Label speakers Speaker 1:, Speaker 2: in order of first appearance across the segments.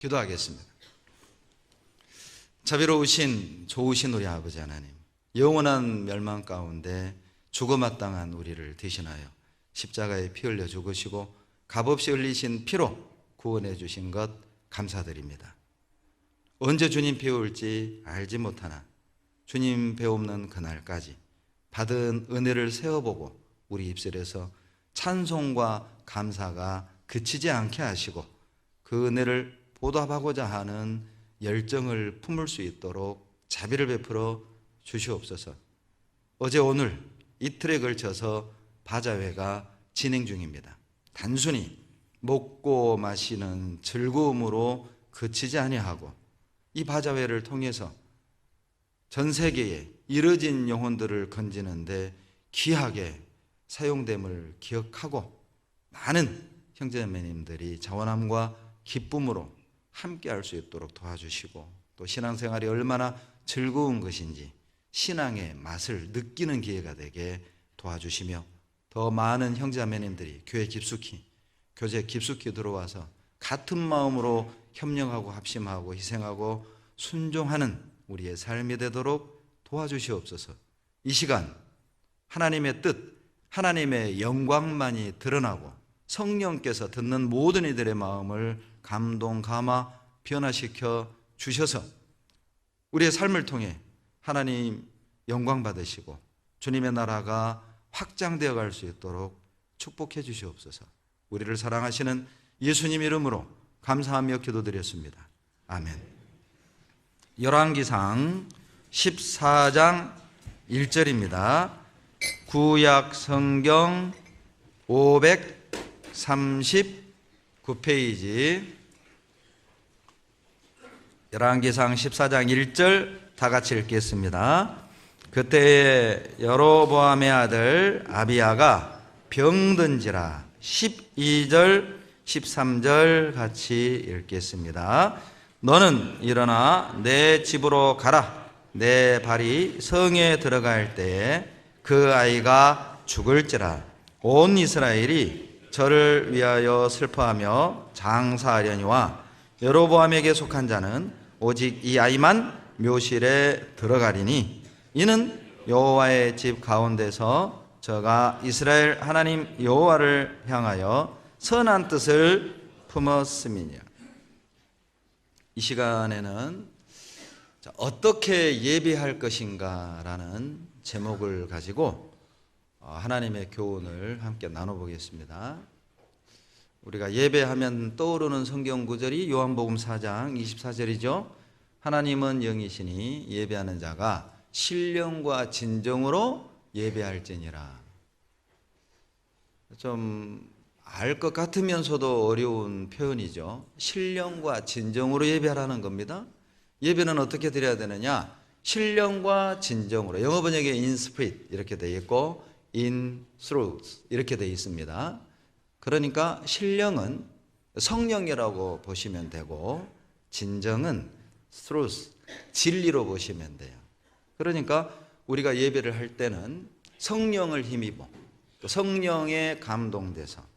Speaker 1: 기도하겠습니다. 자비로우신 좋으신 우리 아버지 하나님, 영원한 멸망 가운데 죽어마땅한 우리를 대신하여 십자가에 피 흘려 죽으시고 값없이 흘리신 피로 구원해 주신 것 감사드립니다. 언제 주님 배울지 알지 못하나 주님 배움는 그날까지 받은 은혜를 세어보고 우리 입술에서 찬송과 감사가 그치지 않게 하시고 그 은혜를 보답하고자 하는 열정을 품을 수 있도록 자비를 베풀어 주시옵소서. 어제 오늘 이틀에 걸쳐서 바자회가 진행 중입니다. 단순히 먹고 마시는 즐거움으로 그치지 아니하고 이 바자회를 통해서 전 세계에 이뤄진 영혼들을 건지는데 귀하게 사용됨을 기억하고 많은 형제자매님들이 자원함과 기쁨으로 함께 할 수 있도록 도와주시고 또 신앙생활이 얼마나 즐거운 것인지 신앙의 맛을 느끼는 기회가 되게 도와주시며 더 많은 형제자매님들이 교회 깊숙이 교제 깊숙이 들어와서 같은 마음으로 협력하고 합심하고 희생하고 순종하는 우리의 삶이 되도록 도와주시옵소서. 이 시간 하나님의 뜻, 하나님의 영광만이 드러나고 성령께서 듣는 모든 이들의 마음을 감동, 감화, 변화시켜 주셔서 우리의 삶을 통해 하나님 영광 받으시고 주님의 나라가 확장되어 갈 수 있도록 축복해 주시옵소서. 우리를 사랑하시는 예수님 이름으로 감사하며 기도드렸습니다. 아멘. 열왕기상 14장 1절입니다. 구약 성경 539페이지 열왕기상 14장 1절 다 같이 읽겠습니다. 그때 여로보암의 아들 아비야가 병든지라. 12절 13절 같이 읽겠습니다. 너는 일어나 내 집으로 가라. 내 발이 성에 들어갈 때에 그 아이가 죽을지라. 온 이스라엘이 저를 위하여 슬퍼하며 장사하려니와 여로보암에게 속한 자는 오직 이 아이만 묘실에 들어가리니 이는 여호와의 집 가운데서 저가 이스라엘 하나님 여호와를 향하여 선한 뜻을 품었음이니라. 이 시간에는 어떻게 예배할 것인가 라는 제목을 가지고 하나님의 교훈을 함께 나눠보겠습니다. 우리가 예배하면 떠오르는 성경 구절이 요한복음 4장 24절이죠. 하나님은 영이시니 예배하는 자가 신령과 진정으로 예배할지니라. 좀 알 것 같으면서도 어려운 표현이죠. 신령과 진정으로 예배하라는 겁니다. 예배는 어떻게 드려야 되느냐? 신령과 진정으로. 영어 번역에 in spirit 이렇게 되어 있고 in truth 이렇게 되어 있습니다. 그러니까 신령은 성령이라고 보시면 되고 진정은 truth, 진리로 보시면 돼요. 그러니까 우리가 예배를 할 때는 성령을 힘입어 또 성령에 감동돼서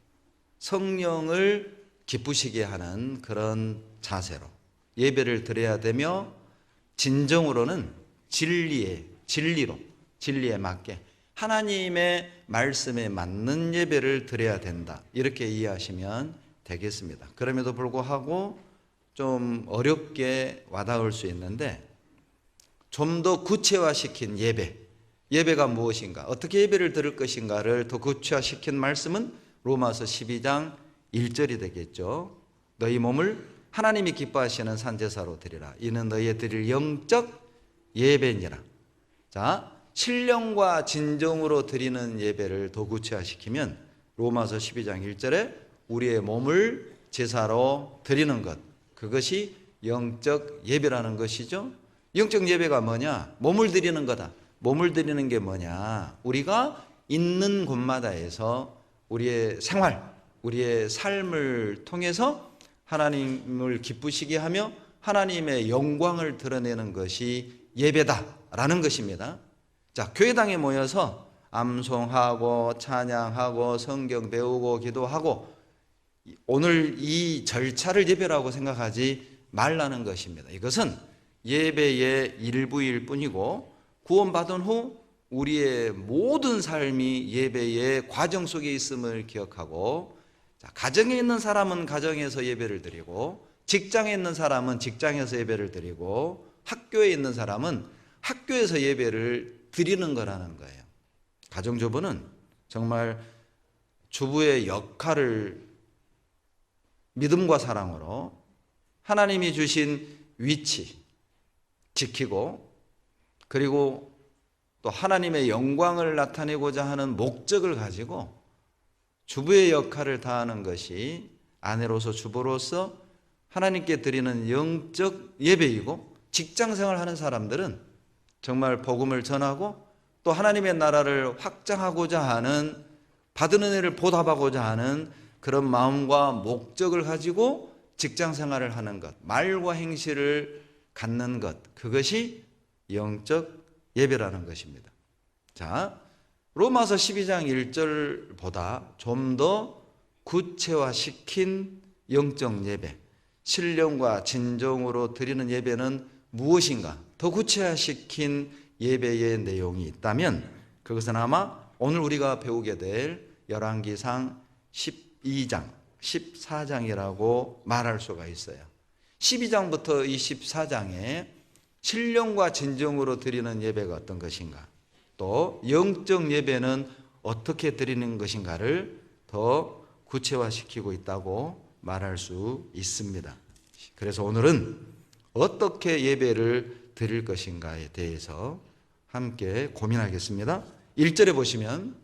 Speaker 1: 성령을 기쁘시게 하는 그런 자세로 예배를 드려야 되며 진정으로는 진리로 진리에 맞게 하나님의 말씀에 맞는 예배를 드려야 된다. 이렇게 이해하시면 되겠습니다. 그럼에도 불구하고 좀 어렵게 와닿을 수 있는데 좀 더 구체화시킨 예배가 무엇인가, 어떻게 예배를 드릴 것인가를 더 구체화시킨 말씀은 로마서 12장 1절이 되겠죠. 너희 몸을 하나님이 기뻐하시는 산제사로 드리라. 이는 너희의 드릴 영적 예배니라. 자, 신령과 진정으로 드리는 예배를 더 구체화시키면 로마서 12장 1절에 우리의 몸을 제사로 드리는 것, 그것이 영적 예배라는 것이죠. 영적 예배가 뭐냐? 몸을 드리는 거다. 몸을 드리는 게 뭐냐? 우리가 있는 곳마다에서 우리의 생활, 우리의 삶을 통해서 하나님을 기쁘시게 하며 하나님의 영광을 드러내는 것이 예배다라는 것입니다. 자, 교회당에 모여서 암송하고 찬양하고 성경 배우고 기도하고 오늘 이 절차를 예배라고 생각하지 말라는 것입니다. 이것은 예배의 일부일 뿐이고 구원받은 후 우리의 모든 삶이 예배의 과정 속에 있음을 기억하고, 가정에 있는 사람은 가정에서 예배를 드리고, 직장에 있는 사람은 직장에서 예배를 드리고, 학교에 있는 사람은 학교에서 예배를 드리는 거라는 거예요. 가정주부는 정말 주부의 역할을 믿음과 사랑으로 하나님이 주신 위치 지키고, 그리고 또 하나님의 영광을 나타내고자 하는 목적을 가지고 주부의 역할을 다하는 것이 아내로서 주부로서 하나님께 드리는 영적 예배이고, 직장생활 하는 사람들은 정말 복음을 전하고 또 하나님의 나라를 확장하고자 하는, 받은 은혜를 보답하고자 하는 그런 마음과 목적을 가지고 직장생활을 하는 것, 말과 행실을 갖는 것, 그것이 영적 예배라는 것입니다. 자, 로마서 12장 1절보다 좀 더 구체화시킨 영적 예배, 신령과 진정으로 드리는 예배는 무엇인가, 더 구체화시킨 예배의 내용이 있다면 그것은 아마 오늘 우리가 배우게 될 열왕기상 12장, 14장이라고 말할 수가 있어요. 12장부터 이 14장에 신령과 진정으로 드리는 예배가 어떤 것인가, 또 영적 예배는 어떻게 드리는 것인가를 더 구체화시키고 있다고 말할 수 있습니다. 그래서 오늘은 어떻게 예배를 드릴 것인가에 대해서 함께 고민하겠습니다. 1절에 보시면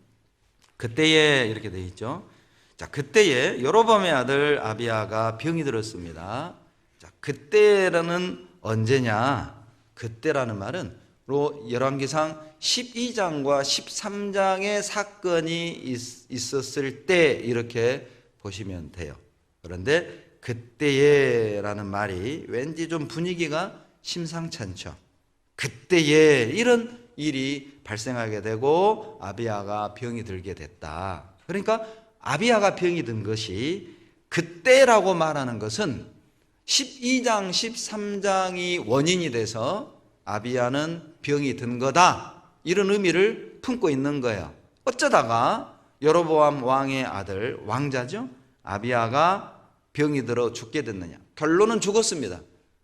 Speaker 1: 그때에 이렇게 되어 있죠. 자, 그때에 여로보암의 아들 아비야가 병이 들었습니다. 자, 그때라는 언제냐? 그때라는 말은 열왕기상 12장과 13장의 사건이 있었을 때 이렇게 보시면 돼요. 그런데 그때에라는 말이 왠지 좀 분위기가 심상찮죠. 그때에 이런 일이 발생하게 되고 아비야가 병이 들게 됐다. 그러니까 아비야가 병이 든 것이 그때라고 말하는 것은 12장, 13장이 원인이 돼서 아비야는 병이 든 거다, 이런 의미를 품고 있는 거예요. 어쩌다가 여로보암 왕의 아들, 왕자죠, 아비야가 병이 들어 죽게 됐느냐? 결론은 죽었습니다.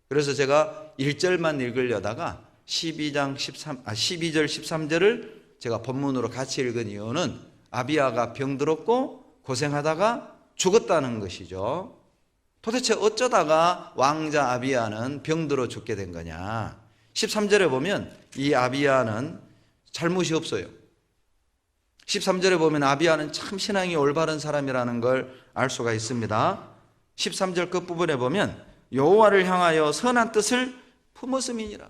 Speaker 1: 그래서 제가 1절만 읽으려다가 12절 13절을 제가 본문으로 같이 읽은 이유는 아비야가 병들었고 고생하다가 죽었다는 것이죠. 도대체 어쩌다가 왕자 아비야는 병들어 죽게 된 거냐? 13절에 보면 이 아비야는 잘못이 없어요. 13절에 보면 아비야는 참 신앙이 올바른 사람이라는 걸 알 수가 있습니다. 13절 끝부분에 보면 여호와를 향하여 선한 뜻을 품었음이니라.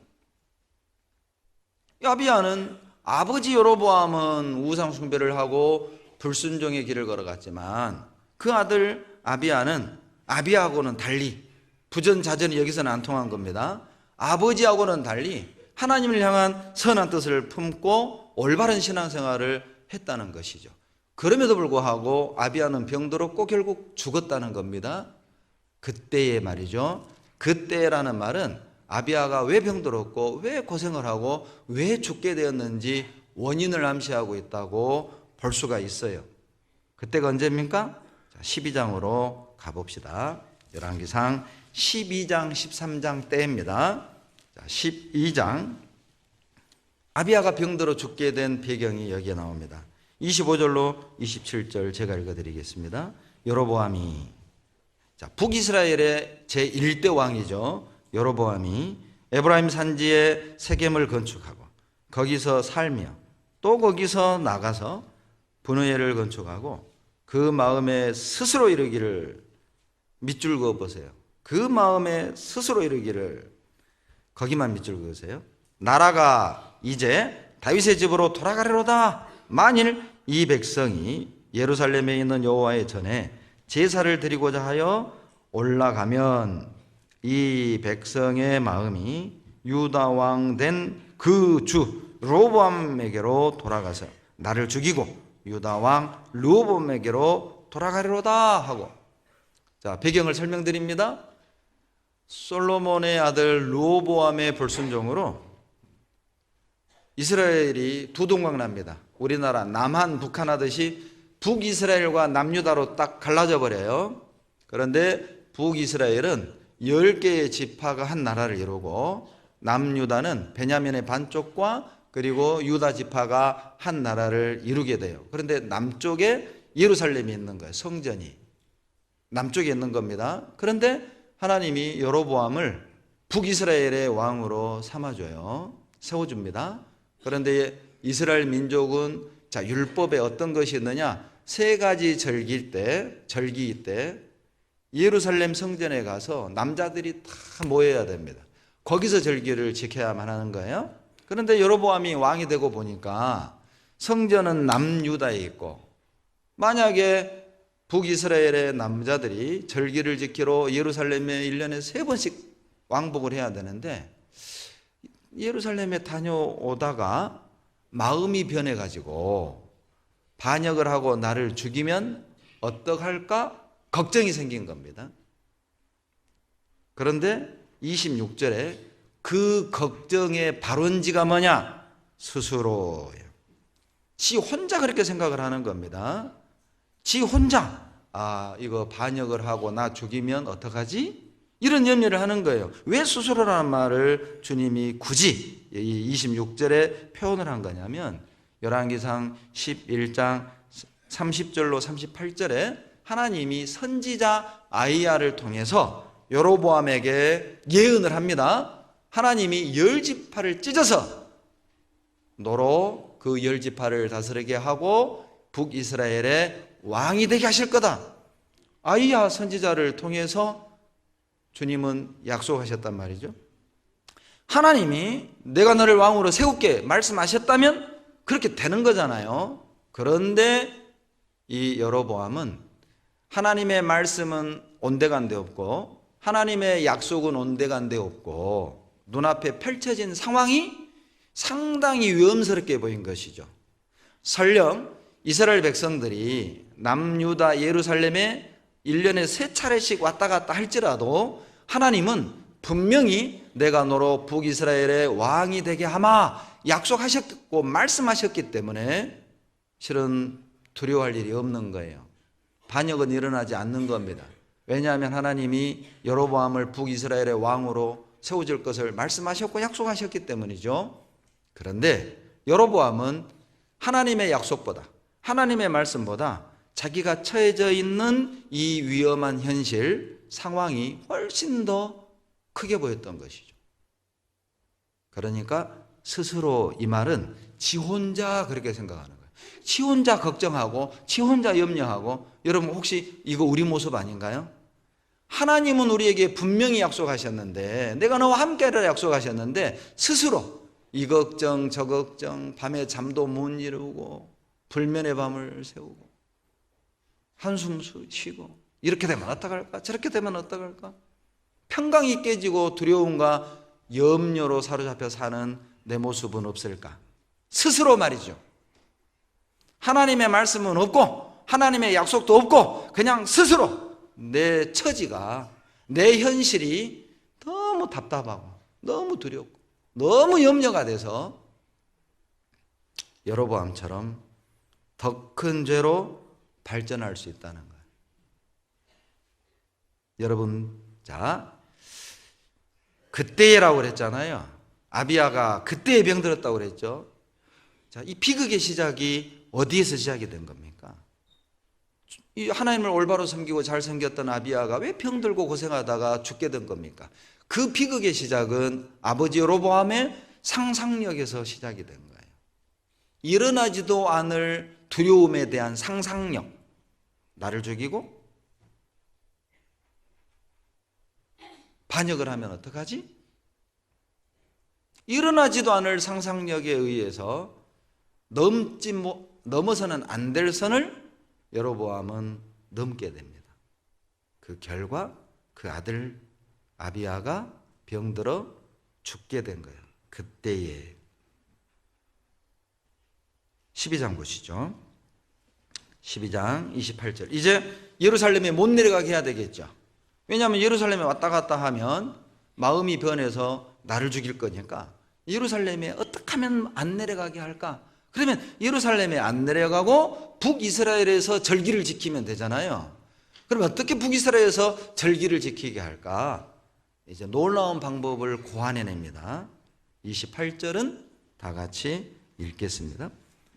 Speaker 1: 아비야는 아버지 여로보암은 우상 숭배를 하고 불순종의 길을 걸어갔지만 그 아들 아비야는 아비야하고는 달리, 부전자전이 여기서는 안 통한 겁니다. 아버지하고는 달리 하나님을 향한 선한 뜻을 품고 올바른 신앙생활을 했다는 것이죠. 그럼에도 불구하고 아비야는 병들었고 결국 죽었다는 겁니다. 그때의 말이죠. 그때라는 말은 아비야가 왜 병들었고 왜 고생을 하고 왜 죽게 되었는지 원인을 암시하고 있다고 볼 수가 있어요. 그때가 언제입니까? 12장으로 가봅시다. 열왕기상 12장 13장 때입니다. 12장, 아비야가 병들어 죽게 된 배경이 여기에 나옵니다. 25절로 27절 제가 읽어드리겠습니다. 여로보암이, 북이스라엘의 제1대 왕이죠. 여로보암이 에브라임 산지에 세겜을 건축하고 거기서 살며 또 거기서 나가서 분우엘을 건축하고 그 마음에 스스로 이르기를, 밑줄 그어 보세요. 그 마음에 스스로 이르기를, 거기만 밑줄 그으세요. 나라가 이제 다윗의 집으로 돌아가려다. 만일 이 백성이 예루살렘에 있는 여호와의 전에 제사를 드리고자 하여 올라가면 이 백성의 마음이 유다 왕 된 그 주 르호보암에게로 돌아가서 나를 죽이고 유다 왕 르호보암에게로 돌아가리로다 하고. 자, 배경을 설명드립니다. 솔로몬의 아들 르호보암의 불순종으로 이스라엘이 두 동강 납니다. 우리나라 남한, 북한 하듯이 북이스라엘과 남유다로 딱 갈라져 버려요. 그런데 북이스라엘은 10개의 지파가 한 나라를 이루고 남유다는 베냐민의 반쪽과 그리고 유다 지파가 한 나라를 이루게 돼요. 그런데 남쪽에 예루살렘이 있는 거예요. 성전이 남쪽에 있는 겁니다. 그런데 하나님이 여로보암을 북이스라엘의 왕으로 삼아줘요. 세워줍니다. 그런데 이스라엘 민족은 자, 율법에 어떤 것이 있느냐? 3가지 절기 때 예루살렘 성전에 가서 남자들이 다 모여야 됩니다. 거기서 절기를 지켜야만 하는 거예요. 그런데 여로보암이 왕이 되고 보니까 성전은 남유다에 있고, 만약에 북이스라엘의 남자들이 절기를 지키러 예루살렘에 1년에 3번씩 왕복을 해야 되는데, 예루살렘에 다녀오다가 마음이 변해가지고 반역을 하고 나를 죽이면 어떡할까 걱정이 생긴 겁니다. 그런데 26절에 그 걱정의 발원지가 뭐냐? 스스로예요. 지 혼자 그렇게 생각을 하는 겁니다. 지 혼자 이거 반역을 하고 나 죽이면 어떡하지? 이런 염려를 하는 거예요. 왜 스스로라는 말을 주님이 굳이 이 26절에 표현을 한 거냐면, 열왕기상 11장 30절로 38절에 하나님이 선지자 아이야를 통해서 여로보암에게 예언을 합니다. 하나님이 10지파를 찢어서 노로 그 10지파를 다스리게 하고 북이스라엘의 왕이 되게 하실 거다. 아이야 선지자를 통해서 주님은 약속하셨단 말이죠. 하나님이 내가 너를 왕으로 세울게 말씀하셨다면 그렇게 되는 거잖아요. 그런데 이 여로보암은 하나님의 말씀은 온데간데 없고 하나님의 약속은 온데간데 없고 눈앞에 펼쳐진 상황이 상당히 위험스럽게 보인 것이죠. 설령 이스라엘 백성들이 남유다 예루살렘에 1년에 3차례씩 왔다 갔다 할지라도 하나님은 분명히 내가 너로 북이스라엘의 왕이 되게 하마 약속하셨고 말씀하셨기 때문에 실은 두려워할 일이 없는 거예요. 반역은 일어나지 않는 겁니다. 왜냐하면 하나님이 여로보암을 북이스라엘의 왕으로 세워줄 것을 말씀하셨고 약속하셨기 때문이죠. 그런데 여로보암은 하나님의 약속보다, 하나님의 말씀보다 자기가 처해져 있는 이 위험한 현실, 상황이 훨씬 더 크게 보였던 것이죠. 그러니까 스스로 이 말은 지 혼자 그렇게 생각하는 거예요. 지 혼자 걱정하고 지 혼자 염려하고. 여러분 혹시 이거 우리 모습 아닌가요? 하나님은 우리에게 분명히 약속하셨는데, 내가 너와 함께하리라 약속하셨는데 스스로 이 걱정 저 걱정, 밤에 잠도 못 이루고 불면의 밤을 새우고 한숨 쉬고, 이렇게 되면 어떡할까? 저렇게 되면 어떡할까? 평강이 깨지고 두려움과 염려로 사로잡혀 사는 내 모습은 없을까? 스스로 말이죠. 하나님의 말씀은 없고 하나님의 약속도 없고 그냥 스스로 내 처지가, 내 현실이 너무 답답하고 너무 두렵고 너무 염려가 돼서 여로보암처럼 더 큰 죄로 발전할 수 있다는 거예요. 여러분, 자, 그때라고 그랬잖아요. 아비야가 그때에 병들었다고 그랬죠. 자, 이 비극의 시작이 어디에서 시작이 된 겁니까? 이 하나님을 올바로 섬기고 잘 섬겼던 아비야가 왜 병들고 고생하다가 죽게 된 겁니까? 그 비극의 시작은 아버지 여로보암의 상상력에서 시작이 된 거예요. 일어나지도 않을 두려움에 대한 상상력. 나를 죽이고 반역을 하면 어떡하지? 일어나지도 않을 상상력에 의해서 넘어서는 안 될 선을 여로보암은 넘게 됩니다. 그 결과 그 아들 아비야가 병들어 죽게 된 거예요. 그때에 12장 보시죠. 12장 28절. 이제 예루살렘에 못 내려가게 해야 되겠죠. 왜냐하면 예루살렘에 왔다 갔다 하면 마음이 변해서 나를 죽일 거니까 예루살렘에 어떻게 하면 안 내려가게 할까? 그러면 예루살렘에 안 내려가고 북이스라엘에서 절기를 지키면 되잖아요. 그럼 어떻게 북이스라엘에서 절기를 지키게 할까? 이제 놀라운 방법을 고안해냅니다. 28절은 다 같이 읽겠습니다.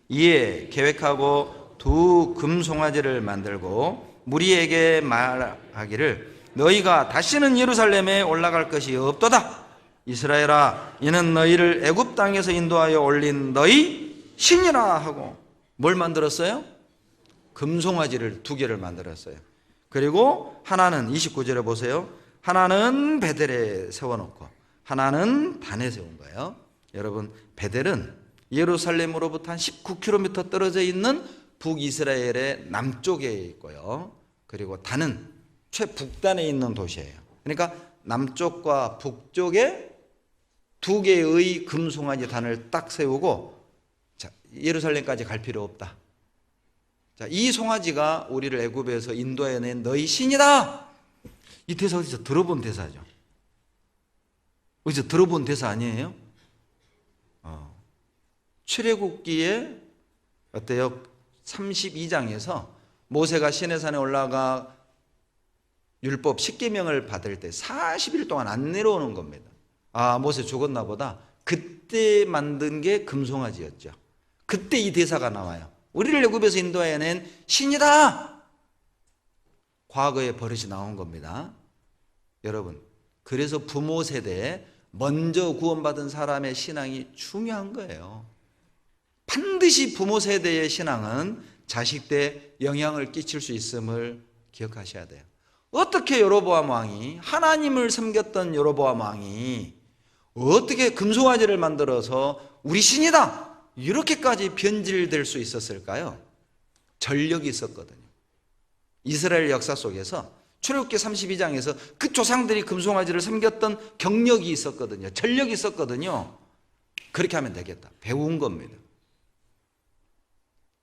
Speaker 1: 이에 계획하고 두 금송아지를 만들고 무리에게 말하기를 너희가 다시는 예루살렘에 올라갈 것이 없도다. 이스라엘아, 이는 너희를 애굽 땅에서 인도하여 올린 너희 신이라 하고 뭘 만들었어요? 금송아지를 두 개를 만들었어요. 그리고 하나는 29절에 보세요. 하나는 베델에 세워놓고 하나는 단에 세운 거예요. 여러분, 베델은 예루살렘으로부터 한 19km 떨어져 있는 북이스라엘의 남쪽에 있고요. 그리고 단은 최북단에 있는 도시예요. 그러니까 남쪽과 북쪽에 두 개의 금송아지 단을 딱 세우고, 자, 예루살렘까지 갈 필요 없다. 자, 이 송아지가 우리를 애굽에서 인도해낸 너희 신이다. 이 대사 어디서 들어본 대사죠? 어디서 들어본 대사 아니에요? 출애굽기에 어때요? 32장에서 모세가 시내산에 올라가 율법 10계명을 받을 때 40일 동안 안 내려오는 겁니다. 아, 모세 죽었나 보다. 그때 만든 게 금송아지였죠. 그때 이 대사가 나와요. 우리를 애굽에서 인도해낸 신이다. 과거의 버릇이 나온 겁니다. 여러분, 그래서 부모 세대에 먼저 구원받은 사람의 신앙이 중요한 거예요. 반드시 부모 세대의 신앙은 자식 때 영향을 끼칠 수 있음을 기억하셔야 돼요. 어떻게 여로보암 왕이, 하나님을 섬겼던 여로보암 왕이 어떻게 금송아지를 만들어서 우리 신이다 이렇게까지 변질될 수 있었을까요? 전력이 있었거든요. 이스라엘 역사 속에서 출애굽기 32장에서 그 조상들이 금송아지를 섬겼던 경력이 있었거든요. 전력이 있었거든요. 그렇게 하면 되겠다. 배운 겁니다.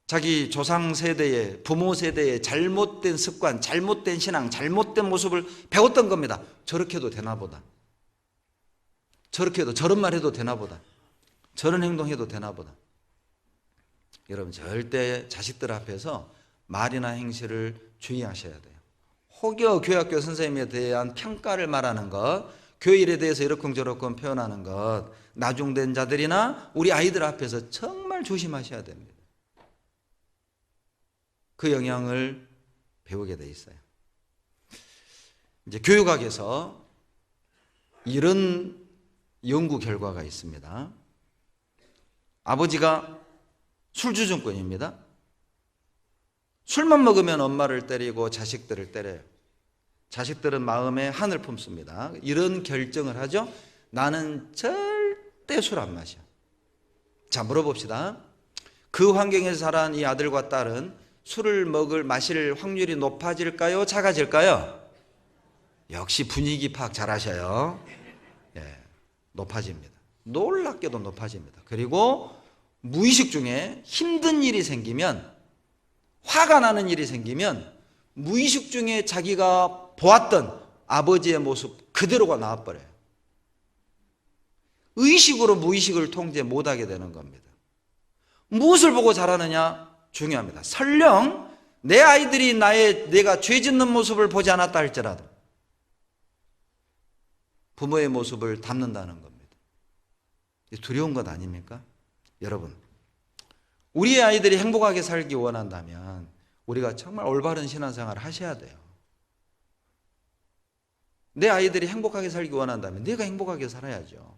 Speaker 1: 자기 조상 세대의, 부모 세대의 잘못된 습관, 잘못된 신앙, 잘못된 모습을 배웠던 겁니다. 저렇게 해도 되나 보다. 저렇게 해도, 저런 말 해도 되나 보다. 저런 행동해도 되나 보다. 여러분, 절대 자식들 앞에서 말이나 행실을 주의하셔야 돼요. 혹여 교회학교 선생님에 대한 평가를 말하는 것, 교회 일에 대해서 이러쿵저러쿵 표현하는 것, 나중된 자들이나 우리 아이들 앞에서 정말 조심하셔야 됩니다. 그 영향을 배우게 돼 있어요. 이제 교육학에서 이런 연구 결과가 있습니다. 아버지가 술주정꾼입니다. 술만 먹으면 엄마를 때리고 자식들을 때려요. 자식들은 마음에 한을 품습니다. 이런 결정을 하죠. 나는 절대 술 안 마셔. 자, 물어봅시다. 그 환경에서 자란 이 아들과 딸은 술을 마실 확률이 높아질까요? 작아질까요? 역시 분위기 파악 잘 하셔요. 예, 높아집니다. 놀랍게도 높아집니다. 그리고 무의식 중에 힘든 일이 생기면, 화가 나는 일이 생기면 무의식 중에 자기가 보았던 아버지의 모습 그대로가 나와버려요. 의식으로 무의식을 통제 못하게 되는 겁니다. 무엇을 보고 자라느냐? 중요합니다. 설령 내 아이들이 내가 죄 짓는 모습을 보지 않았다 할지라도 부모의 모습을 닮는다는 겁니다. 두려운 것 아닙니까? 여러분, 우리의 아이들이 행복하게 살기 원한다면 우리가 정말 올바른 신앙생활을 하셔야 돼요. 내 아이들이 행복하게 살기 원한다면 내가 행복하게 살아야죠.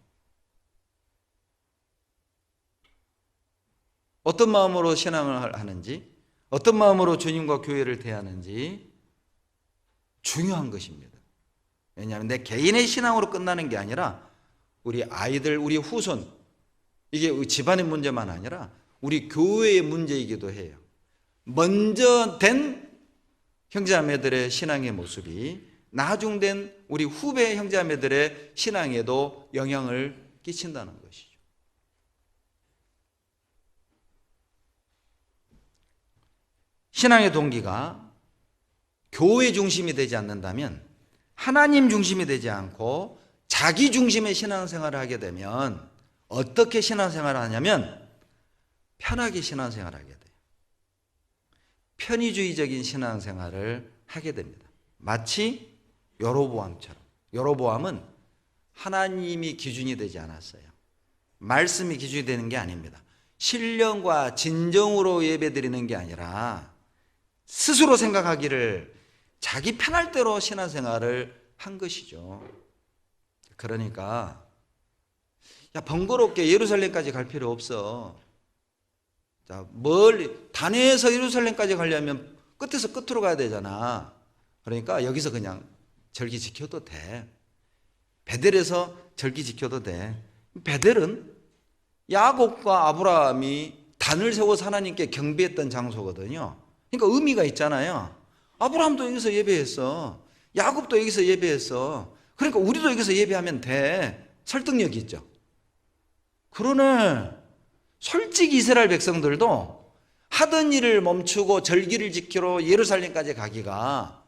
Speaker 1: 어떤 마음으로 신앙을 하는지, 어떤 마음으로 주님과 교회를 대하는지 중요한 것입니다. 왜냐하면 내 개인의 신앙으로 끝나는 게 아니라 우리 아이들, 우리 후손, 이게 집안의 문제만 아니라 우리 교회의 문제이기도 해요. 먼저 된 형제자매들의 신앙의 모습이 나중된 우리 후배 형제자매들의 신앙에도 영향을 끼친다는 것이죠. 신앙의 동기가 교회 중심이 되지 않는다면 하나님 중심이 되지 않고 자기 중심의 신앙생활을 하게 되면 어떻게 신앙생활을 하냐면 편하게 신앙생활을 하게 돼요. 편의주의적인 신앙생활을 하게 됩니다. 마치 여로보암처럼. 여로보암은 하나님이 기준이 되지 않았어요. 말씀이 기준이 되는 게 아닙니다. 신령과 진정으로 예배드리는 게 아니라 스스로 생각하기를 자기 편할 대로 신앙생활을 한 것이죠. 그러니까 야, 번거롭게 예루살렘까지 갈 필요 없어. 자, 멀리 단에서 예루살렘까지 가려면 끝에서 끝으로 가야 되잖아. 그러니까 여기서 그냥 절기 지켜도 돼. 베델에서 절기 지켜도 돼. 베델은 야곱과 아브라함이 단을 세워서 하나님께 경배했던 장소거든요. 그러니까 의미가 있잖아요. 아브라함도 여기서 예배했어. 야곱도 여기서 예배했어. 그러니까 우리도 여기서 예배하면 돼. 설득력이 있죠. 그러네. 솔직히 이스라엘 백성들도 하던 일을 멈추고 절기를 지키러 예루살렘까지 가기가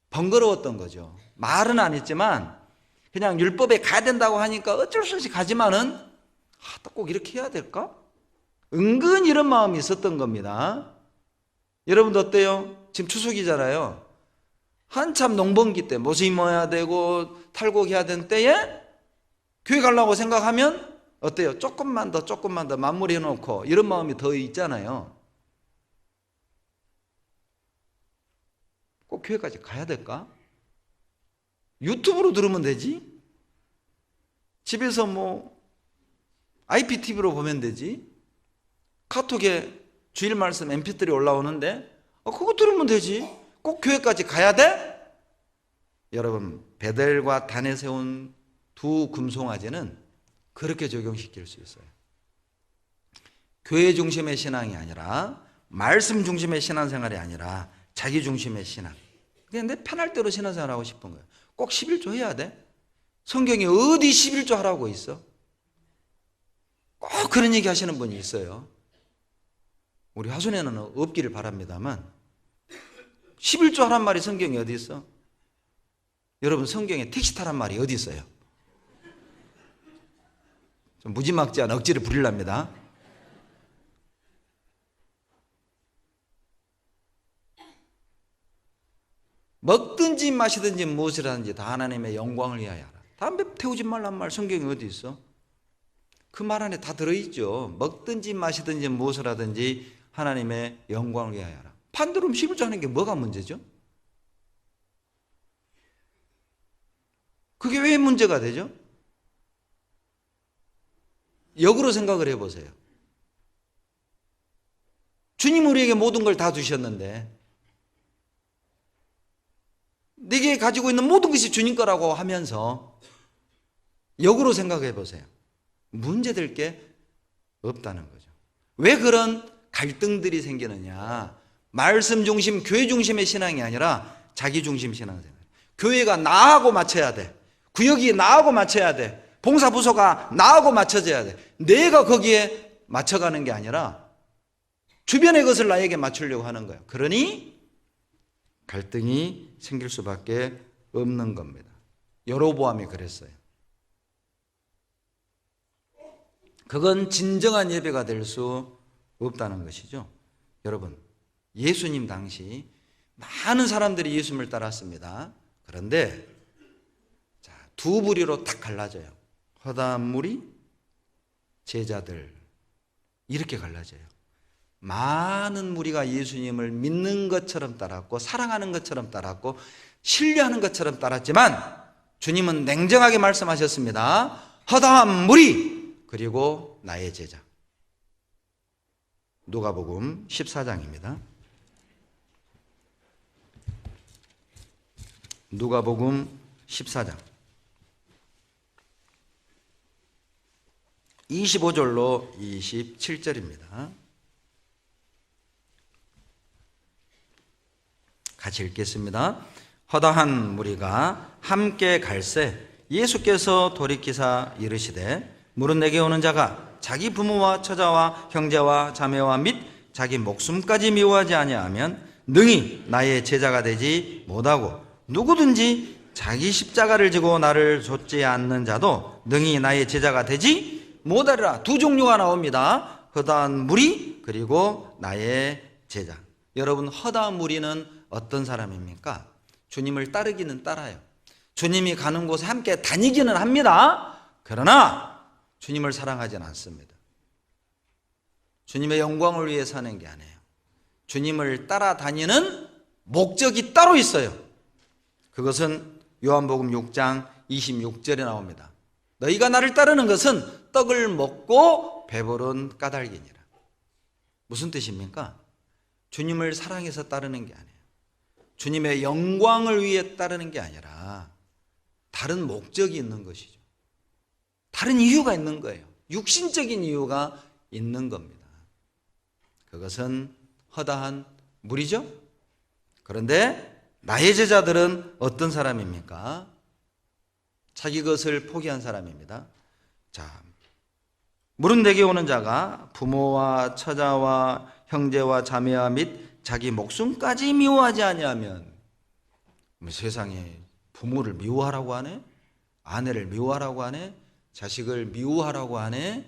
Speaker 1: 번거로웠던 거죠. 말은 안 했지만 그냥 율법에 가야 된다고 하니까 어쩔 수 없이 가지만은 또 꼭 이렇게 해야 될까? 은근히 이런 마음이 있었던 겁니다. 여러분도 어때요? 지금 추석이잖아요. 한참 농번기 때 모습 입어야 되고 탈곡해야 되는 때에 교회 가려고 생각하면 어때요? 조금만 더 마무리해 놓고 이런 마음이 더 있잖아요. 꼭 교회까지 가야 될까? 유튜브로 들으면 되지? 집에서 뭐 IPTV로 보면 되지? 카톡에 주일 말씀 mp3 올라오는데 그거 들으면 되지? 꼭 교회까지 가야 돼? 여러분, 베델과 단에 세운 두 금송아지는 그렇게 적용시킬 수 있어요. 교회 중심의 신앙이 아니라 말씀 중심의 신앙생활이 아니라 자기 중심의 신앙. 근데 편할 대로 신앙생활하고 싶은 거예요. 꼭 11조 해야 돼? 성경에 어디 11조 하라고 있어? 꼭 그런 얘기 하시는 분이 있어요. 우리 화순에는 없기를 바랍니다만 11조 하란 말이 성경에 어디 있어? 여러분, 성경에 택시 타란 말이 어디 있어요? 좀 무지막지한 억지를 부리랍니다. 먹든지 마시든지 무엇을 하든지 다 하나님의 영광을 위하여 하라. 담배 태우지 말란 말 성경에 어디 있어? 그 말 안에 다 들어있죠. 먹든지 마시든지 무엇을 하든지 하나님의 영광을 위하여 하라. 반대로 11조 하는 게 뭐가 문제죠? 그게 왜 문제가 되죠? 역으로 생각을 해보세요. 주님 우리에게 모든 걸 다 주셨는데 네게 가지고 있는 모든 것이 주님 거라고 하면서 역으로 생각해 보세요. 문제될 게 없다는 거죠. 왜 그런 갈등들이 생기느냐? 말씀 중심, 교회 중심의 신앙이 아니라 자기 중심 신앙생활. 교회가 나하고 맞춰야 돼. 구역이 나하고 맞춰야 돼. 봉사부서가 나하고 맞춰져야 돼. 내가 거기에 맞춰가는 게 아니라 주변의 것을 나에게 맞추려고 하는 거예요. 그러니 갈등이 생길 수밖에 없는 겁니다. 여로보암이 그랬어요. 그건 진정한 예배가 될 수 없다는 것이죠. 여러분, 예수님 당시 많은 사람들이 예수님을 따랐습니다. 그런데 두 부류로 딱 갈라져요. 허다한 무리, 제자들, 이렇게 갈라져요. 많은 무리가 예수님을 믿는 것처럼 따랐고 사랑하는 것처럼 따랐고 신뢰하는 것처럼 따랐지만 주님은 냉정하게 말씀하셨습니다. 허다한 무리 그리고 나의 제자. 누가복음 14장입니다. 누가복음 14장 25절로 27절입니다. 같이 읽겠습니다. 허다한 무리가 함께 갈새 예수께서 돌이키사 이르시되 물은 내게 오는 자가 자기 부모와 처자와 형제와 자매와 및 자기 목숨까지 미워하지 아니하면 능히 나의 제자가 되지 못하고 누구든지 자기 십자가를 지고 나를 좇지 않는 자도 능히 나의 제자가 되지 못하리라. 두 종류가 나옵니다. 허다한 무리 그리고 나의 제자. 여러분, 허다한 무리는 어떤 사람입니까? 주님을 따르기는 따라요. 주님이 가는 곳에 함께 다니기는 합니다. 그러나 주님을 사랑하지는 않습니다. 주님의 영광을 위해 사는 게 아니에요. 주님을 따라다니는 목적이 따로 있어요. 그것은 요한복음 6장 26절에 나옵니다. 너희가 나를 따르는 것은 떡을 먹고 배부른 까닭이니라. 무슨 뜻입니까? 주님을 사랑해서 따르는 게 아니에요. 주님의 영광을 위해 따르는 게 아니라 다른 목적이 있는 것이죠. 다른 이유가 있는 거예요. 육신적인 이유가 있는 겁니다. 그것은 허다한 무리죠. 그런데 나의 제자들은 어떤 사람입니까? 자기 것을 포기한 사람입니다. 자, 물은 내게 오는 자가 부모와 처자와 형제와 자매와 및 자기 목숨까지 미워하지 아니하면, 세상에 부모를 미워하라고 하네? 아내를 미워하라고 하네? 자식을 미워하라고 하네?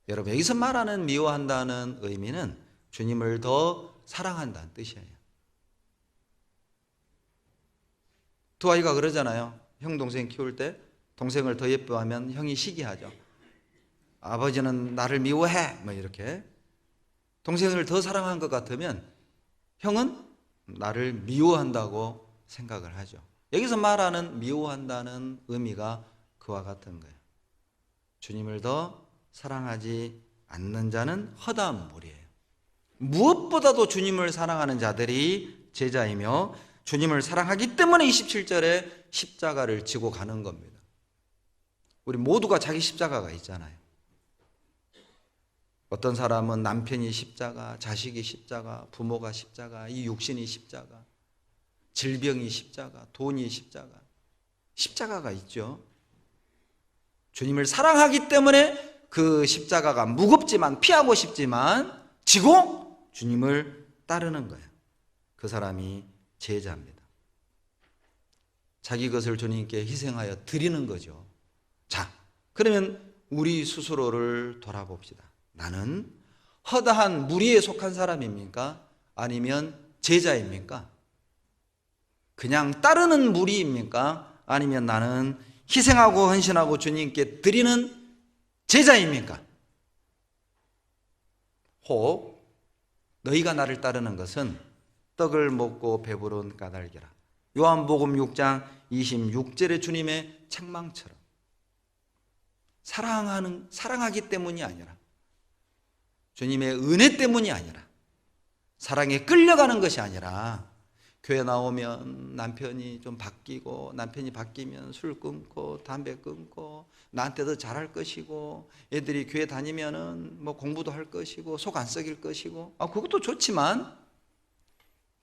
Speaker 1: 여러분, 여기서 말하는 미워한다는 의미는 주님을 더 사랑한다는 뜻이에요. 두 아이가 그러잖아요. 형 동생 키울 때 동생을 더 예뻐하면 형이 시기하죠. 아버지는 나를 미워해, 뭐 이렇게. 동생을 더 사랑한 것 같으면 형은 나를 미워한다고 생각을 하죠. 여기서 말하는 미워한다는 의미가 그와 같은 거예요. 주님을 더 사랑하지 않는 자는 허다한 무리예요. 무엇보다도 주님을 사랑하는 자들이 제자이며, 주님을 사랑하기 때문에 27절에 십자가를 지고 가는 겁니다. 우리 모두가 자기 십자가가 있잖아요. 어떤 사람은 남편이 십자가, 자식이 십자가, 부모가 십자가, 이 육신이 십자가, 질병이 십자가, 돈이 십자가, 십자가가 있죠. 주님을 사랑하기 때문에 그 십자가가 무겁지만, 피하고 싶지만 지고 주님을 따르는 거예요. 그 사람이 제자입니다. 자기 것을 주님께 희생하여 드리는 거죠. 자, 그러면 우리 스스로를 돌아봅시다. 나는 허다한 무리에 속한 사람입니까? 아니면 제자입니까? 그냥 따르는 무리입니까? 아니면 나는 희생하고 헌신하고 주님께 드리는 제자입니까? 혹 너희가 나를 따르는 것은 떡을 먹고 배부른 까닭이라. 요한복음 6장 26절의 주님의 책망처럼 사랑하기 때문이 아니라, 주님의 은혜 때문이 아니라, 사랑에 끌려가는 것이 아니라, 교회 나오면 남편이 좀 바뀌고, 남편이 바뀌면 술 끊고 담배 끊고 나한테 더 잘할 것이고, 애들이 교회 다니면은 뭐 공부도 할 것이고 속 안 썩일 것이고, 그것도 좋지만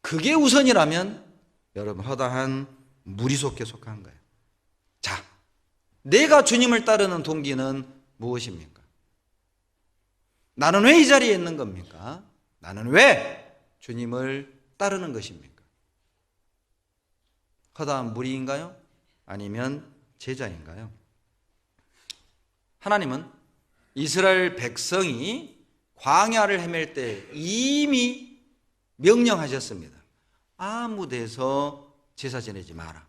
Speaker 1: 그게 우선이라면 여러분 허다한 무리 속에 속한 거예요. 자, 내가 주님을 따르는 동기는 무엇입니까? 나는 왜 이 자리에 있는 겁니까? 나는 왜 주님을 따르는 것입니까? 허다한 무리인가요? 아니면 제자인가요? 하나님은 이스라엘 백성이 광야를 헤맬 때 이미 명령하셨습니다. 아무 데서 제사 지내지 마라.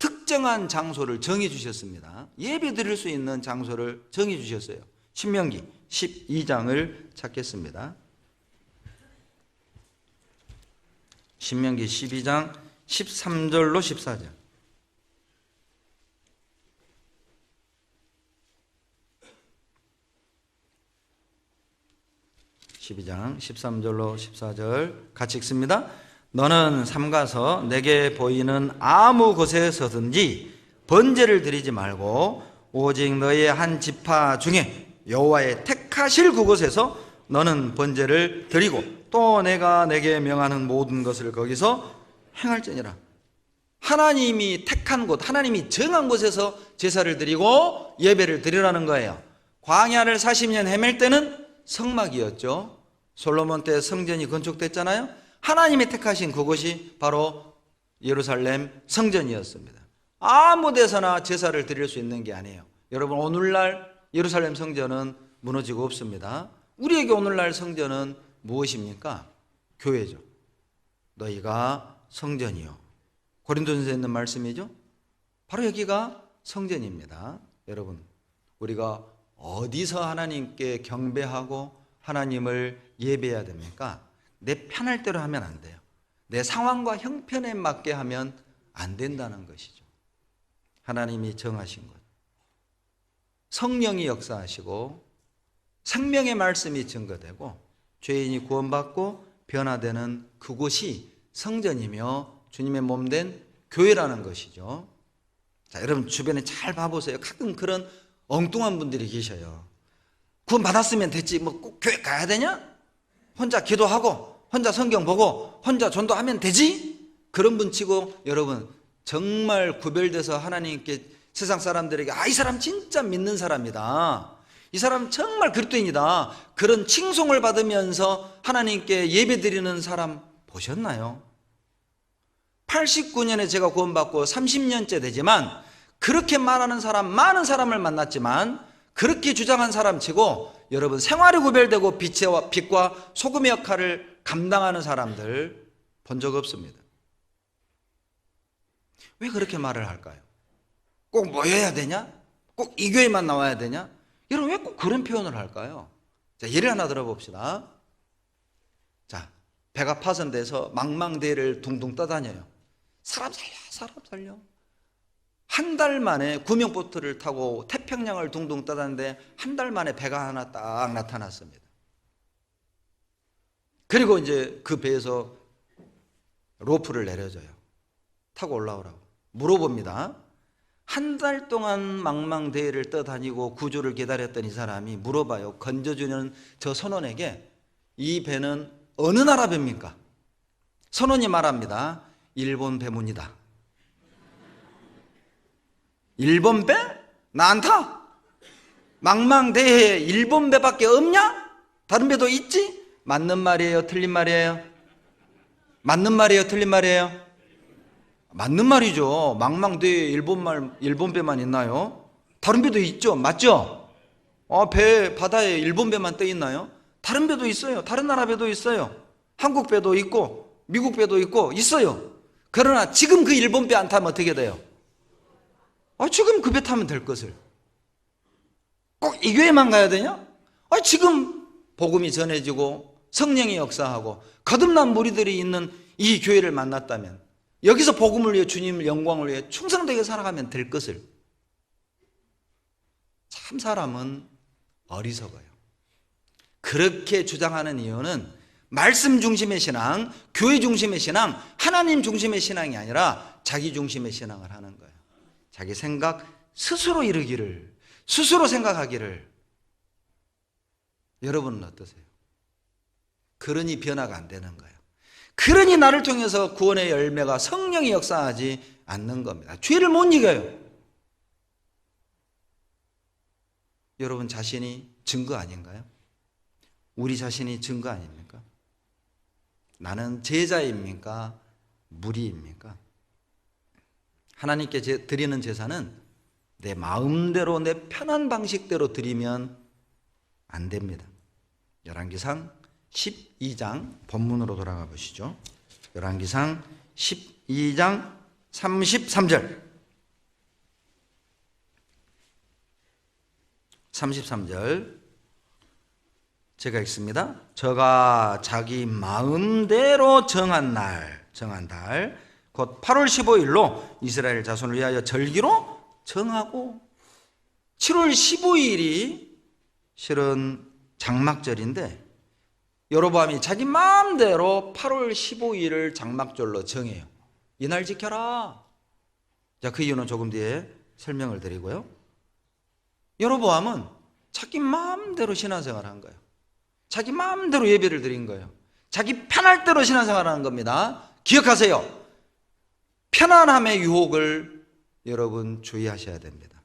Speaker 1: 특정한 장소를 정해 주셨습니다. 예배 드릴 수 있는 장소를 정해 주셨어요. 신명기 12장을 찾겠습니다. 신명기 12장 13절로 14절. (12장) 13절로 14절 같이 읽습니다. 너는 삼가서 내게 보이는 아무 곳에서든지 번제를 드리지 말고 오직 너의 한 지파 중에 여호와의 택하실 그곳에서 너는 번제를 드리고 또 내가 내게 명하는 모든 것을 거기서 행할지니라. 하나님이 택한 곳, 하나님이 정한 곳에서 제사를 드리고 예배를 드리라는 거예요. 광야를 40년 헤맬 때는 성막이었죠. 솔로몬 때 성전이 건축됐잖아요. 하나님이 택하신 그곳이 바로 예루살렘 성전이었습니다. 아무 데서나 제사를 드릴 수 있는 게 아니에요. 여러분, 오늘날 예루살렘 성전은 무너지고 없습니다. 우리에게 오늘날 성전은 무엇입니까? 교회죠. 너희가 성전이요. 고린도전서에 있는 말씀이죠. 바로 여기가 성전입니다. 여러분, 우리가 어디서 하나님께 경배하고 하나님을 예배해야 됩니까? 내 편할 대로 하면 안 돼요. 내 상황과 형편에 맞게 하면 안 된다는 것이죠. 하나님이 정하신 것, 성령이 역사하시고 생명의 말씀이 증거되고 죄인이 구원받고 변화되는 그곳이 성전이며 주님의 몸된 교회라는 것이죠. 자, 여러분 주변에 잘 봐보세요. 가끔 그런 엉뚱한 분들이 계셔요. 구원 받았으면 됐지 뭐 꼭 교회 가야 되냐? 혼자 기도하고 혼자 성경 보고 혼자 전도하면 되지? 그런 분 치고 여러분 정말 구별돼서 하나님께 세상 사람들에게 이 사람 진짜 믿는 사람이다, 이 사람 정말 그리스도인이다, 그런 칭송을 받으면서 하나님께 예배드리는 사람 보셨나요? 89년에 제가 구원받고 30년째 되지만 그렇게 말하는 사람, 많은 사람을 만났지만 그렇게 주장한 사람 치고 여러분 생활이 구별되고 빛과 소금의 역할을 감당하는 사람들 본 적 없습니다. 왜 그렇게 말을 할까요? 꼭 모여야 되냐? 꼭 이 교회만 나와야 되냐? 여러분 왜 꼭 그런 표현을 할까요? 자, 예를 하나 들어봅시다. 자, 배가 파손돼서 망망대해를 둥둥 떠다녀요. 사람 살려. 한 달 만에 구명보트를 타고 태평양을 둥둥 떠다니는데 한 달 만에 배가 하나 딱 나타났습니다. 그리고 이제 그 배에서 로프를 내려줘요. 타고 올라오라고 물어봅니다. 한 달 동안 망망대해를 떠다니고 구조를 기다렸던 이 사람이 물어봐요. 건져주는 저 선원에게 이 배는 어느 나라 배입니까? 선원이 말합니다. 일본 배문이다. 일본 배? 나 안 타. 망망대해에 일본 배밖에 없냐? 다른 배도 있지? 맞는 말이에요? 틀린 말이에요? 맞는 말이에요? 틀린 말이에요? 맞는 말이죠. 망망대해에 일본 배만 있나요? 다른 배도 있죠. 맞죠? 배 바다에 일본 배만 떠 있나요? 다른 배도 있어요. 다른 나라 배도 있어요. 한국 배도 있고 미국 배도 있고 있어요. 그러나 지금 그 일본 배 안 타면 어떻게 돼요? 지금 그 배 타면 될 것을 꼭 이 교회만 가야 되냐? 지금 복음이 전해지고 성령이 역사하고 거듭난 무리들이 있는 이 교회를 만났다면 여기서 복음을 위해 주님 영광을 위해 충성되게 살아가면 될 것을. 참 사람은 어리석어요. 그렇게 주장하는 이유는 말씀 중심의 신앙, 교회 중심의 신앙, 하나님 중심의 신앙이 아니라 자기 중심의 신앙을 하는 거예요. 자기 생각 스스로 이루기를, 스스로 생각하기를. 여러분은 어떠세요? 그러니 변화가 안 되는 거예요. 그러니 나를 통해서 구원의 열매가 성령이 역사하지 않는 겁니다. 죄를 못 이겨요. 여러분 자신이 증거 아닌가요? 우리 자신이 증거 아닙니까? 나는 제자입니까? 무리입니까? 하나님께 드리는 제사는 내 마음대로 내 편한 방식대로 드리면 안 됩니다. 열왕기상 12장 본문으로 돌아가 보시죠. 열왕기상 12장 33절 33절 제가 읽습니다. 저가 자기 마음대로 정한 달 곧 8월 15일로 이스라엘 자손을 위하여 절기로 정하고 7월 15일이 실은 장막절인데 여로보암이 자기 마음대로 8월 15일을 장막절로 정해요. 이날 지켜라. 자, 그 이유는 조금 뒤에 설명을 드리고요. 여로보암은 자기 마음대로 신앙생활을 한 거예요. 자기 마음대로 예배를 드린 거예요. 자기 편할 대로 신앙생활을 하는 겁니다. 기억하세요. 편안함의 유혹을 여러분 주의하셔야 됩니다.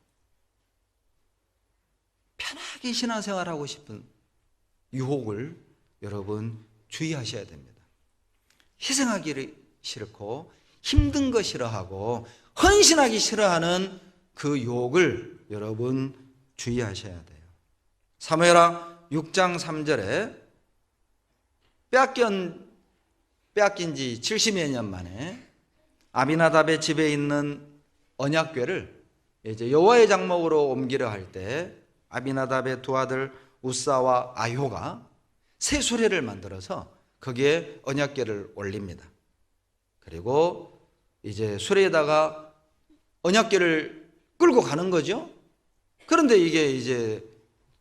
Speaker 1: 편하게 신앙생활하고 싶은 유혹을 여러분 주의하셔야 됩니다. 희생하기를 싫고 힘든 거 싫어하고 헌신하기 싫어하는 그 욕을 여러분 주의하셔야 돼요. 사무엘하 6장 3절에 빼앗긴 지 70여 년 만에 아비나답의 집에 있는 언약궤를 이제 여호와의 장막으로 옮기려 할 때 아비나답의 두 아들 우사와 아효가 새 수레를 만들어서 거기에 언약궤를 올립니다. 그리고 이제 수레에다가 언약궤를 끌고 가는 거죠. 그런데 이게 이제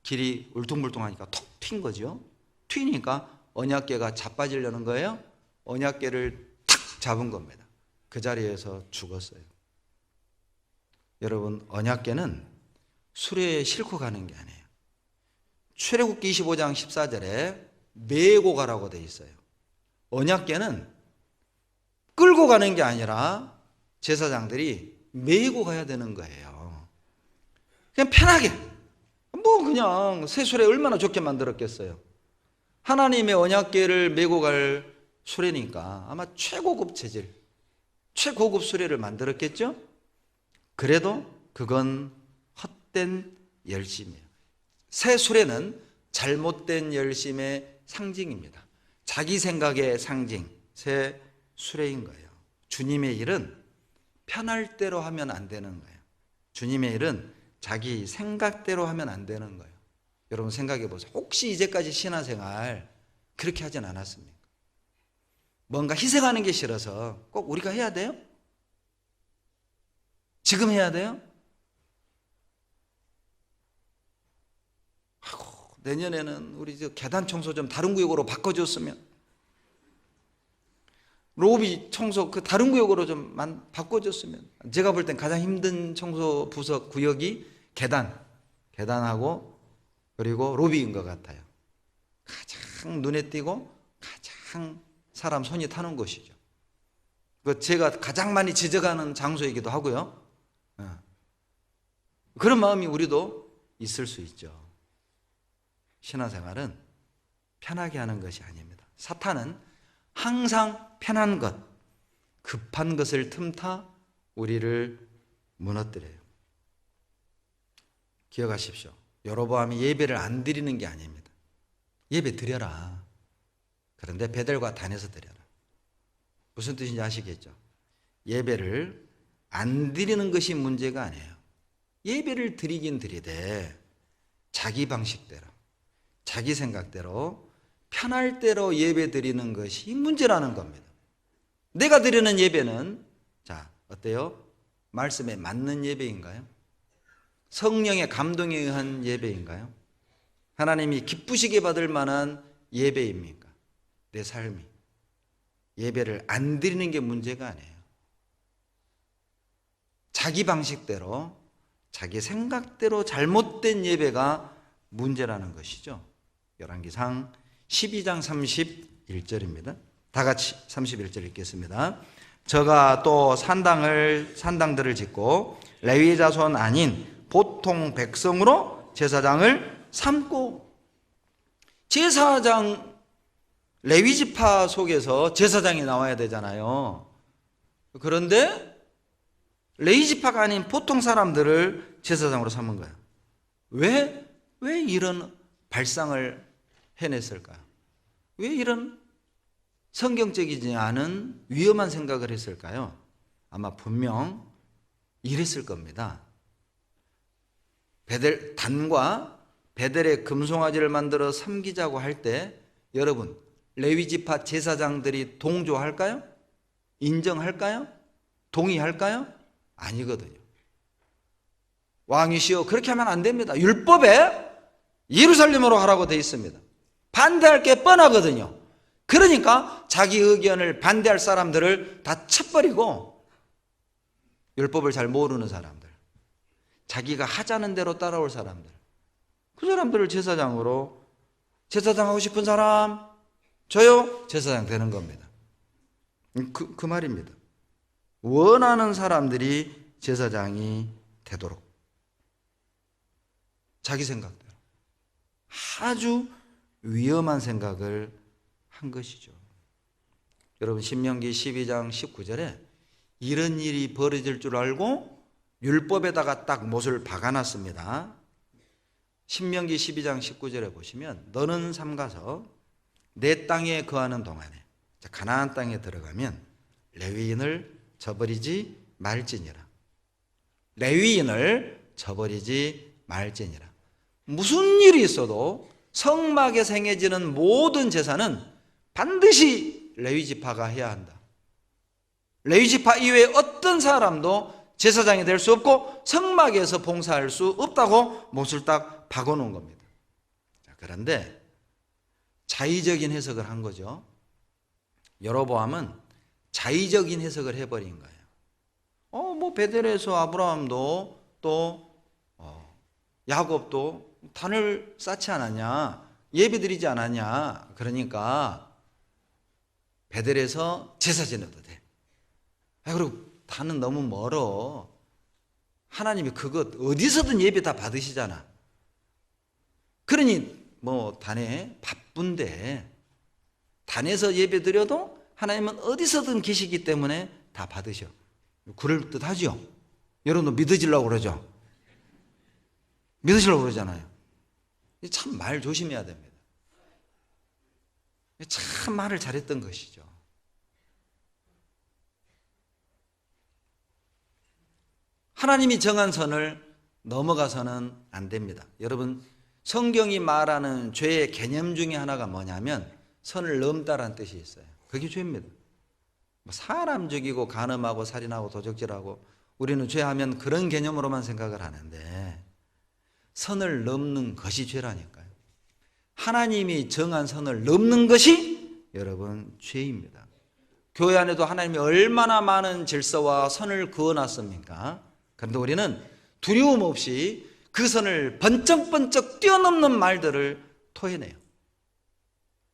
Speaker 1: 길이 울퉁불퉁하니까 톡 튄 거죠. 튀니까 언약궤가 자빠지려는 거예요. 언약궤를 탁 잡은 겁니다. 그 자리에서 죽었어요. 여러분, 언약궤는 수레에 싣고 가는 게 아니에요. 출애굽기 25장 14절에 메고 가라고 돼 있어요. 언약궤는 끌고 가는 게 아니라 제사장들이 메고 가야 되는 거예요. 그냥 편하게, 그냥 새 수레 얼마나 좋게 만들었겠어요. 하나님의 언약궤를 메고 갈 수레니까 아마 최고급 재질, 최고급 수레를 만들었겠죠? 그래도 그건 헛된 열심이에요. 새 수레는 잘못된 열심의 상징입니다. 자기 생각의 상징, 새 수레인 거예요. 주님의 일은 편할 대로 하면 안 되는 거예요. 주님의 일은 자기 생각대로 하면 안 되는 거예요. 여러분 생각해 보세요. 혹시 이제까지 신앙생활 그렇게 하진 않았습니까? 뭔가 희생하는 게 싫어서 꼭 우리가 해야 돼요? 지금 해야 돼요? 내년에는 우리 계단 청소 좀 다른 구역으로 바꿔줬으면, 로비 청소 그 다른 구역으로 좀 바꿔줬으면. 제가 볼 땐 가장 힘든 청소 부서 구역이 계단하고 그리고 로비인 것 같아요. 가장 눈에 띄고 가장 사람 손이 타는 곳이죠. 그 제가 가장 많이 지적하는 장소이기도 하고요. 그런 마음이 우리도 있을 수 있죠. 신앙생활은 편하게 하는 것이 아닙니다. 사탄은 항상 편한 것, 급한 것을 틈타 우리를 무너뜨려요. 기억하십시오. 여로보암이 예배를 안 드리는 게 아닙니다. 예배 드려라. 그런데 베델과 단에서 드려라. 무슨 뜻인지 아시겠죠? 예배를 안 드리는 것이 문제가 아니에요. 예배를 드리긴 드리되 자기 방식대로, 자기 생각대로, 편할 대로 예배 드리는 것이 문제라는 겁니다. 내가 드리는 예배는 자, 어때요? 말씀에 맞는 예배인가요? 성령의 감동에 의한 예배인가요? 하나님이 기쁘시게 받을 만한 예배입니까? 내 삶이. 예배를 안 드리는 게 문제가 아니에요. 자기 방식대로, 자기 생각대로 잘못된 예배가 문제라는 것이죠. 열왕기상 12장 31절입니다. 다 같이 31절 읽겠습니다. 저가 또 산당들을 짓고 레위 자손 아닌 보통 백성으로 제사장을 삼고, 제사장, 레위 지파 속에서 제사장이 나와야 되잖아요. 그런데 레위 지파가 아닌 보통 사람들을 제사장으로 삼은 거예요. 왜 이런 발상을 해냈을까요? 왜 이런 성경적이지 않은 위험한 생각을 했을까요? 아마 분명 이랬을 겁니다. 단과 베델의 금송아지를 만들어 섬기자고 할 때 여러분, 레위지파 제사장들이 동조할까요? 인정할까요? 동의할까요? 아니거든요. 왕이시여, 그렇게 하면 안 됩니다. 율법에 예루살렘으로 하라고 되어 있습니다. 반대할 게 뻔하거든요. 그러니까 자기 의견을 반대할 사람들을 다 쳐버리고, 율법을 잘 모르는 사람들, 자기가 하자는 대로 따라올 사람들, 그 사람들을 제사장으로, 제사장 하고 싶은 사람 저요? 제사장 되는 겁니다. 그 말입니다. 원하는 사람들이 제사장이 되도록, 자기 생각대로. 아주 위험한 생각을 한 것이죠. 여러분, 신명기 12장 19절에 이런 일이 벌어질 줄 알고 율법에다가 딱 못을 박아놨습니다. 신명기 12장 19절에 보시면 너는 삼가서 내 땅에 거하는 동안에 가나안 땅에 들어가면 레위인을 저버리지 말지니라. 레위인을 저버리지 말지니라. 무슨 일이 있어도 성막에 행해지는 모든 제사는 반드시 레위 지파가 해야 한다. 레위 지파 이외에 어떤 사람도 제사장이 될 수 없고 성막에서 봉사할 수 없다고 못을 딱 박아놓은 겁니다. 그런데 자의적인 해석을 한 거죠. 여로보암은 자의적인 해석을 해버린 거예요. 뭐 베델에서 아브라함도 또 야곱도 단을 쌓지 않았냐, 예배드리지 않았냐. 그러니까 베델에서 제사 지내도 돼. 그리고 단은 너무 멀어. 하나님이 그것 어디서든 예배 다 받으시잖아. 그러니 뭐 단에 바쁜데 단에서 예배 드려도 하나님은 어디서든 계시기 때문에 다 받으셔. 그럴듯하죠? 여러분도 믿어지려고 그러죠? 믿으시려고 그러잖아요. 참 말 조심해야 됩니다. 참 말을 잘했던 것이죠. 하나님이 정한 선을 넘어가서는 안 됩니다. 여러분, 성경이 말하는 죄의 개념 중에 하나가 뭐냐면 선을 넘다라는 뜻이 있어요. 그게 죄입니다. 사람 죽이고 간음하고 살인하고 도적질하고 우리는 죄하면 그런 개념으로만 생각을 하는데 선을 넘는 것이 죄라니까요. 하나님이 정한 선을 넘는 것이 여러분 죄입니다. 교회 안에도 하나님이 얼마나 많은 질서와 선을 그어놨습니까? 그런데 우리는 두려움 없이 그 선을 번쩍번쩍 뛰어넘는 말들을 토해내요.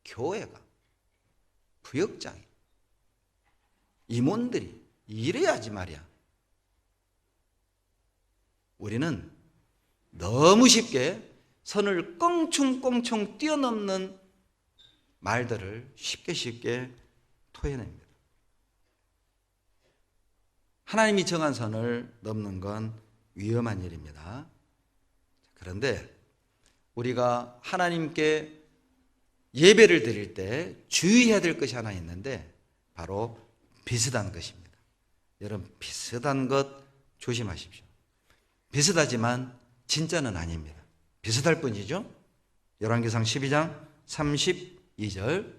Speaker 1: 교회가, 부역장이, 임원들이 이래야지 말이야. 우리는 너무 쉽게 선을 껑충껑충 뛰어넘는 말들을 쉽게 토해냅니다. 하나님이 정한 선을 넘는 건 위험한 일입니다. 그런데 우리가 하나님께 예배를 드릴 때 주의해야 될 것이 하나 있는데 바로 비슷한 것입니다. 여러분, 비슷한 것 조심하십시오. 비슷하지만 진짜는 아닙니다. 비슷할 뿐이죠. 열왕기상 12장 32절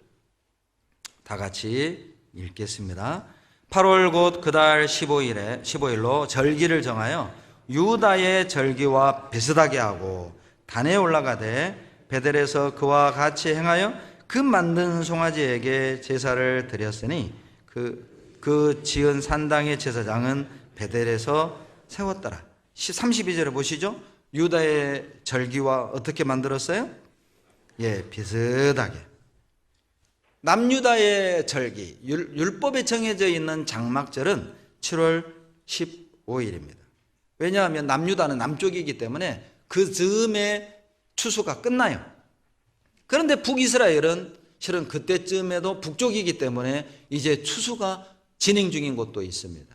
Speaker 1: 다 같이 읽겠습니다. 8월 곧 그달 15일로 절기를 정하여 유다의 절기와 비슷하게 하고 단에 올라가되 베델에서 그와 같이 행하여 그 만든 송아지에게 제사를 드렸으니 그 지은 산당의 제사장은 베델에서 세웠더라. 32절에 보시죠. 유다의 절기와 어떻게 만들었어요? 비슷하게. 남유다의 절기, 율법에 정해져 있는 장막절은 7월 15일입니다. 왜냐하면 남유다는 남쪽이기 때문에 그 즈음에 추수가 끝나요. 그런데 북이스라엘은 실은 그때쯤에도 북쪽이기 때문에 이제 추수가 진행 중인 곳도 있습니다.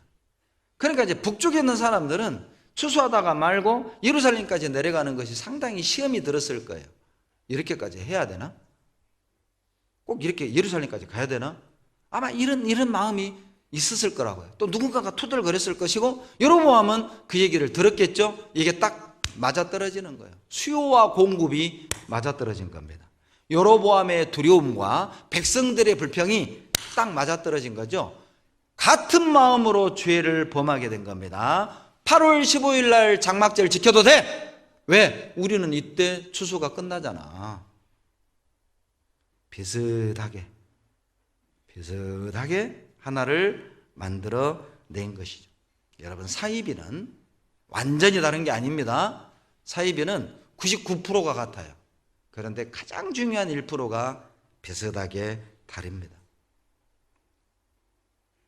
Speaker 1: 그러니까 이제 북쪽에 있는 사람들은 추수하다가 말고 예루살렘까지 내려가는 것이 상당히 시험이 들었을 거예요. 이렇게까지 해야 되나? 꼭 이렇게 예루살렘까지 가야 되나? 아마 이런 마음이 있었을 거라고요. 또 누군가가 투덜거렸을 것이고 여로보암은 그 얘기를 들었겠죠. 이게 딱 맞아떨어지는 거예요. 수요와 공급이 맞아떨어진 겁니다. 여로보암의 두려움과 백성들의 불평이 딱 맞아떨어진 거죠. 같은 마음으로 죄를 범하게 된 겁니다. 8월 15일 날 장막절 지켜도 돼? 왜? 우리는 이때 추수가 끝나잖아. 비슷하게 하나를 만들어 낸 것이죠. 여러분, 사이비는 완전히 다른 게 아닙니다. 사이비는 99%가 같아요. 그런데 가장 중요한 1%가 비슷하게 다릅니다.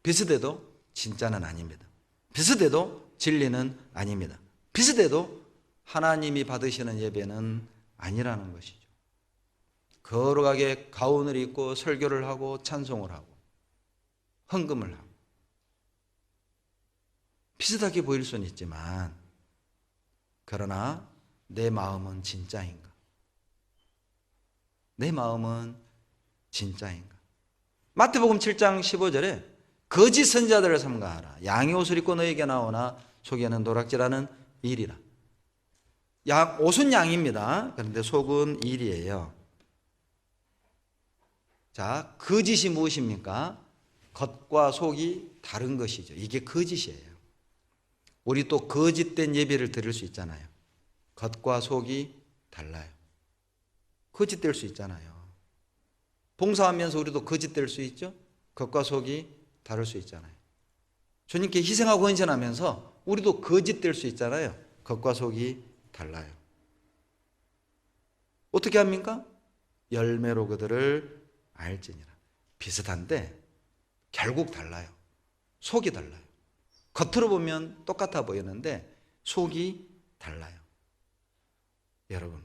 Speaker 1: 비슷해도 진짜는 아닙니다. 비슷해도 진리는 아닙니다. 비슷해도 하나님이 받으시는 예배는 아니라는 것이죠. 거룩하게 가운을 입고 설교를 하고 찬송을 하고 헌금을 하고 비슷하게 보일 수는 있지만, 그러나 내 마음은 진짜인가? 내 마음은 진짜인가? 마태복음 7장 15절에 거짓 선지자들을 삼가하라. 양의 옷을 입고 너에게 나오나 속에는 노략질하는 일이라. 옷은 양입니다. 그런데 속은 일이에요. 자, 거짓이 무엇입니까? 겉과 속이 다른 것이죠. 이게 거짓이에요. 우리 또 거짓된 예배를 드릴 수 있잖아요. 겉과 속이 달라요. 거짓될 수 있잖아요. 봉사하면서 우리도 거짓될 수 있죠. 겉과 속이 다를 수 있잖아요. 주님께 희생하고 헌신하면서 우리도 거짓될 수 있잖아요. 겉과 속이 달라요. 어떻게 합니까? 열매로 그들을 알지니라. 비슷한데 결국 달라요. 속이 달라요. 겉으로 보면 똑같아 보이는데 속이 달라요. 여러분,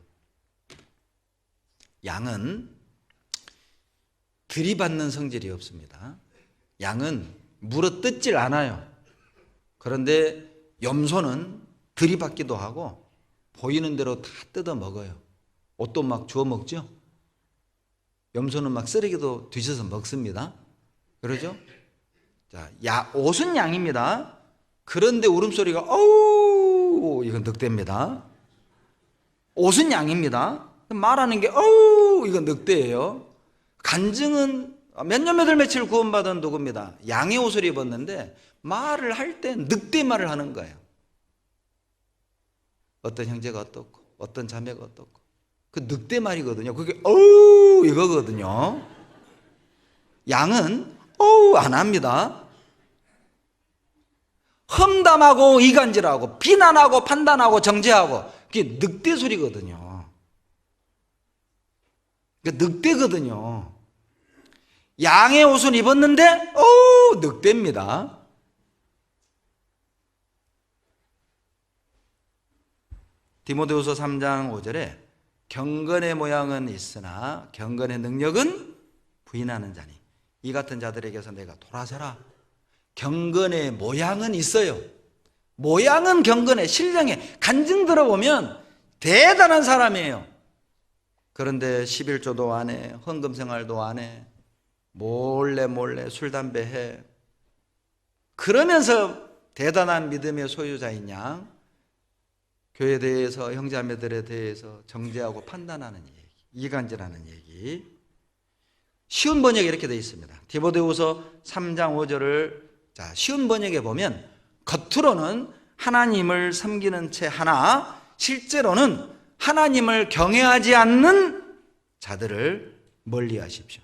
Speaker 1: 양은 들이받는 성질이 없습니다. 양은 물어뜯질 않아요. 그런데 염소는 들이받기도 하고 보이는 대로 다 뜯어 먹어요. 옷도 막 주워 먹죠. 염소는 막 쓰레기도 뒤져서 먹습니다. 그러죠? 자, 옷은 양입니다. 그런데 울음소리가 어우, 이건 늑대입니다. 옷은 양입니다. 말하는 게 어우, 이건 늑대예요. 간증은 몇 년 몇 월 며칠 구원받은 누구입니다. 양의 옷을 입었는데 말을 할 때 늑대 말을 하는 거예요. 어떤 형제가 어떻고 어떤 자매가 어떻고 그 늑대 말이거든요. 그게 어우 이거거든요. 양은 어우 안 합니다. 험담하고 이간질하고 비난하고 판단하고 정죄하고 그게 늑대 소리거든요. 그게 늑대거든요. 양의 옷을 입었는데 어우 늑대입니다. 디모데후서 3장 5절에 경건의 모양은 있으나 경건의 능력은 부인하는 자니 이 같은 자들에게서 내가 돌아서라. 경건의 모양은 있어요. 모양은 경건해. 신령해. 간증 들어보면 대단한 사람이에요. 그런데 11조도 안 해. 헌금 생활도 안 해. 몰래 술 담배 해. 그러면서 대단한 믿음의 소유자인 양 교회에 대해서 형제자매들에 대해서 정죄하고 판단하는 얘기, 이간질하는 얘기. 쉬운 번역에 이렇게 되어 있습니다. 디모데후서 3장 5절을 자, 쉬운 번역에 보면 겉으로는 하나님을 섬기는 채 하나 실제로는 하나님을 경외하지 않는 자들을 멀리하십시오.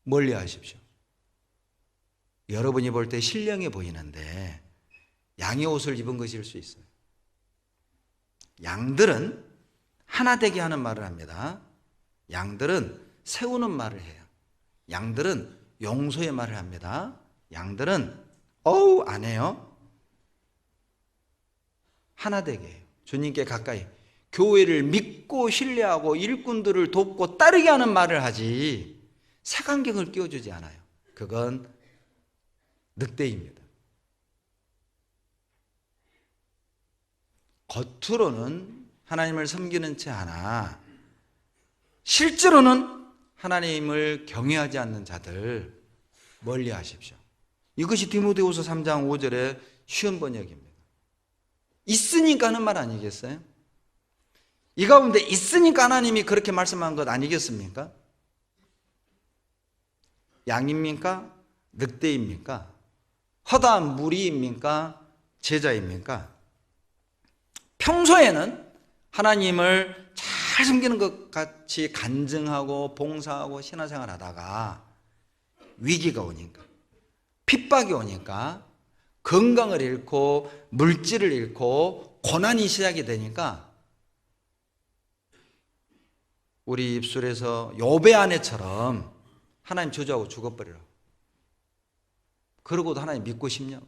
Speaker 1: 멀리하십시오. 여러분이 볼 때 신령해 보이는데 양의 옷을 입은 것일 수 있어요. 양들은 하나 되게 하는 말을 합니다. 양들은 세우는 말을 해요. 양들은 용서의 말을 합니다. 양들은 어우 안 해요. 하나 되게 해요. 주님께 가까이 교회를 믿고 신뢰하고 일꾼들을 돕고 따르게 하는 말을 하지 색안경을 끼워주지 않아요. 그건 늑대입니다. 겉으로는 하나님을 섬기는 채 하나 실제로는 하나님을 경외하지 않는 자들 멀리 하십시오. 이것이 디모데후서 3장 5절의 쉬운 번역입니다. 있으니까 하는 말 아니겠어요? 이 가운데 있으니까 하나님이 그렇게 말씀한 것 아니겠습니까? 양입니까? 늑대입니까? 허다한 무리입니까? 제자입니까? 평소에는 하나님을 잘 섬기는 것 같이 간증하고 봉사하고 신앙생활 하다가 위기가 오니까 핍박이 오니까 건강을 잃고 물질을 잃고 고난이 시작이 되니까 우리 입술에서 욥의 아내처럼 하나님 저주하고 죽어버리라. 그러고도 하나님 믿고 싶냐고.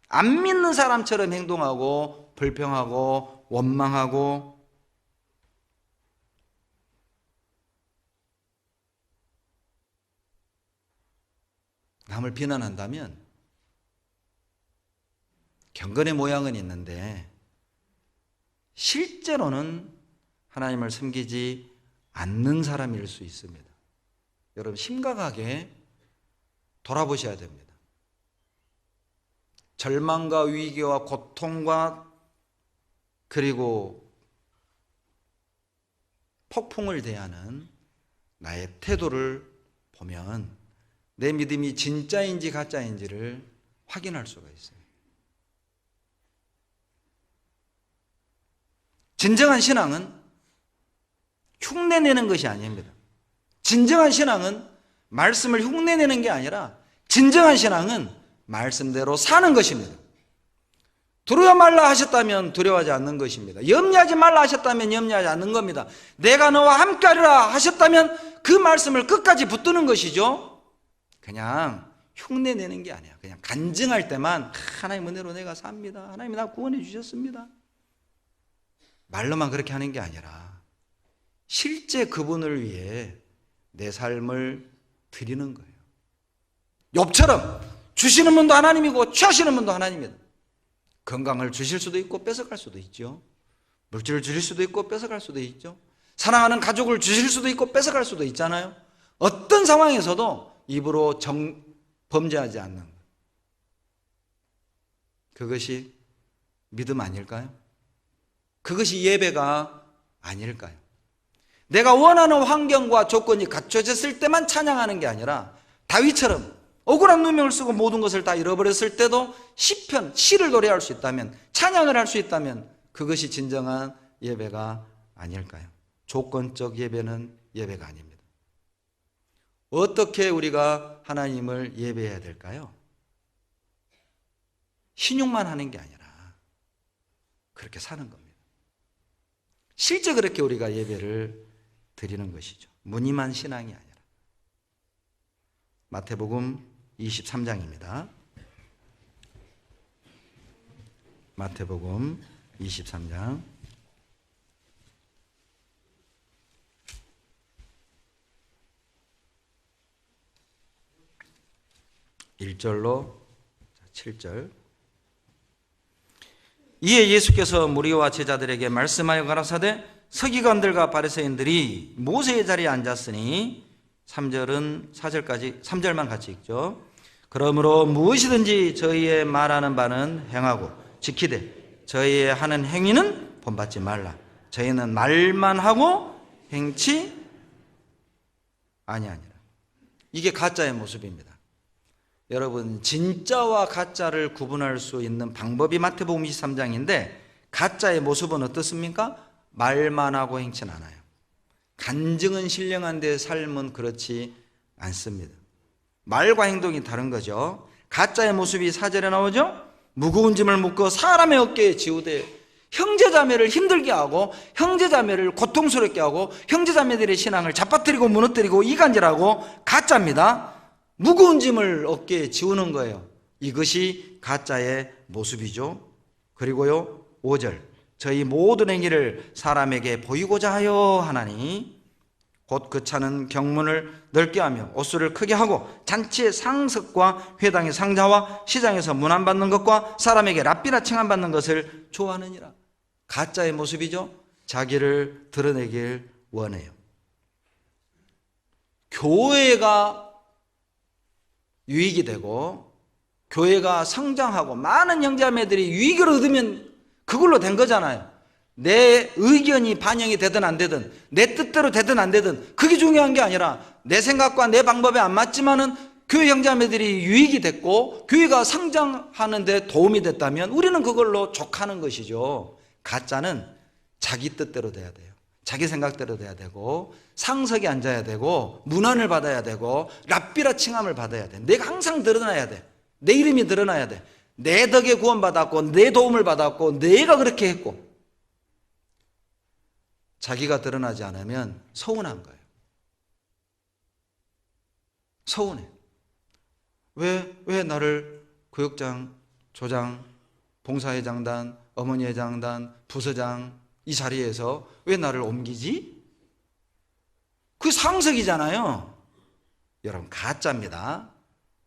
Speaker 1: 안 믿는 사람처럼 행동하고 불평하고 원망하고 남을 비난한다면 경건의 모양은 있는데 실제로는 하나님을 섬기지 않는 사람일 수 있습니다. 여러분 심각하게 돌아보셔야 됩니다. 절망과 위기와 고통과 그리고 폭풍을 대하는 나의 태도를 보면 내 믿음이 진짜인지 가짜인지를 확인할 수가 있어요. 진정한 신앙은 흉내내는 것이 아닙니다. 진정한 신앙은 말씀을 흉내내는 게 아니라 진정한 신앙은 말씀대로 사는 것입니다. 두려워 말라 하셨다면 두려워하지 않는 것입니다. 염려하지 말라 하셨다면 염려하지 않는 겁니다. 내가 너와 함께하리라 하셨다면 그 말씀을 끝까지 붙드는 것이죠. 그냥 흉내내는 게 아니야. 그냥 간증할 때만 하나님 은혜로 내가 삽니다. 하나님이 나 구원해 주셨습니다. 말로만 그렇게 하는 게 아니라 실제 그분을 위해 내 삶을 드리는 거예요. 욥처럼 주시는 분도 하나님이고 취하시는 분도 하나님입니다. 건강을 주실 수도 있고 뺏어갈 수도 있죠. 물질을 주실 수도 있고 뺏어갈 수도 있죠. 사랑하는 가족을 주실 수도 있고 뺏어갈 수도 있잖아요. 어떤 상황에서도 입으로 범죄하지 않는 것. 그것이 믿음 아닐까요? 그것이 예배가 아닐까요? 내가 원하는 환경과 조건이 갖춰졌을 때만 찬양하는 게 아니라 다윗처럼 억울한 누명을 쓰고 모든 것을 다 잃어버렸을 때도 시편, 시를 노래할 수 있다면, 찬양을 할 수 있다면 그것이 진정한 예배가 아닐까요? 조건적 예배는 예배가 아닙니다. 어떻게 우리가 하나님을 예배해야 될까요? 신용만 하는 게 아니라 그렇게 사는 겁니다. 실제 그렇게 우리가 예배를 드리는 것이죠. 무늬만 신앙이 아니라. 마태복음 23장입니다. 마태복음 23장 1절로 7절. 이에 예수께서 무리와 제자들에게 말씀하여 가라사대 서기관들과 바리새인들이 모세의 자리에 앉았으니 3절은 4절까지 3절만 같이 읽죠. 그러므로 무엇이든지 저희의 말하는 바는 행하고 지키되 저희의 하는 행위는 본받지 말라. 저희는 말만 하고 행치 아니하니라. 이게 가짜의 모습입니다. 여러분, 진짜와 가짜를 구분할 수 있는 방법이 마태복음 23장인데 가짜의 모습은 어떻습니까? 말만 하고 행치는 않아요. 간증은 신령한데 삶은 그렇지 않습니다. 말과 행동이 다른 거죠. 가짜의 모습이 4절에 나오죠. 무거운 짐을 묶어 사람의 어깨에 지우되 형제자매를 힘들게 하고 형제자매를 고통스럽게 하고 형제자매들의 신앙을 잡아뜨리고 무너뜨리고 이간질하고 가짜입니다. 무거운 짐을 어깨에 지우는 거예요. 이것이 가짜의 모습이죠. 그리고요 5절 저희 모든 행위를 사람에게 보이고자 하여 하나니 곧 그 차는 경문을 넓게 하며 옷수를 크게 하고 잔치의 상석과 회당의 상자와 시장에서 문안받는 것과 사람에게 랍비나 칭함받는 것을 좋아하느니라. 가짜의 모습이죠. 자기를 드러내길 원해요. 교회가 유익이 되고 교회가 성장하고 많은 형제자매들이 유익을 얻으면 그걸로 된 거잖아요. 내 의견이 반영이 되든 안 되든 내 뜻대로 되든 안 되든 그게 중요한 게 아니라 내 생각과 내 방법에 안 맞지만은 교회 형제자매들이 유익이 됐고 교회가 성장하는 데 도움이 됐다면 우리는 그걸로 족하는 것이죠. 가짜는 자기 뜻대로 돼야 돼요. 자기 생각대로 돼야 되고 상석에 앉아야 되고 문안을 받아야 되고 랍비라 칭함을 받아야 돼. 내가 항상 드러나야 돼. 내 이름이 드러나야 돼. 내 덕에 구원받았고 내 도움을 받았고 내가 그렇게 했고. 자기가 드러나지 않으면 서운한 거예요. 서운해. 왜 나를 교육장, 조장, 봉사회장단, 어머니회장단, 부서장 이 자리에서 왜 나를 옮기지? 그게 상석이잖아요. 여러분 가짜입니다.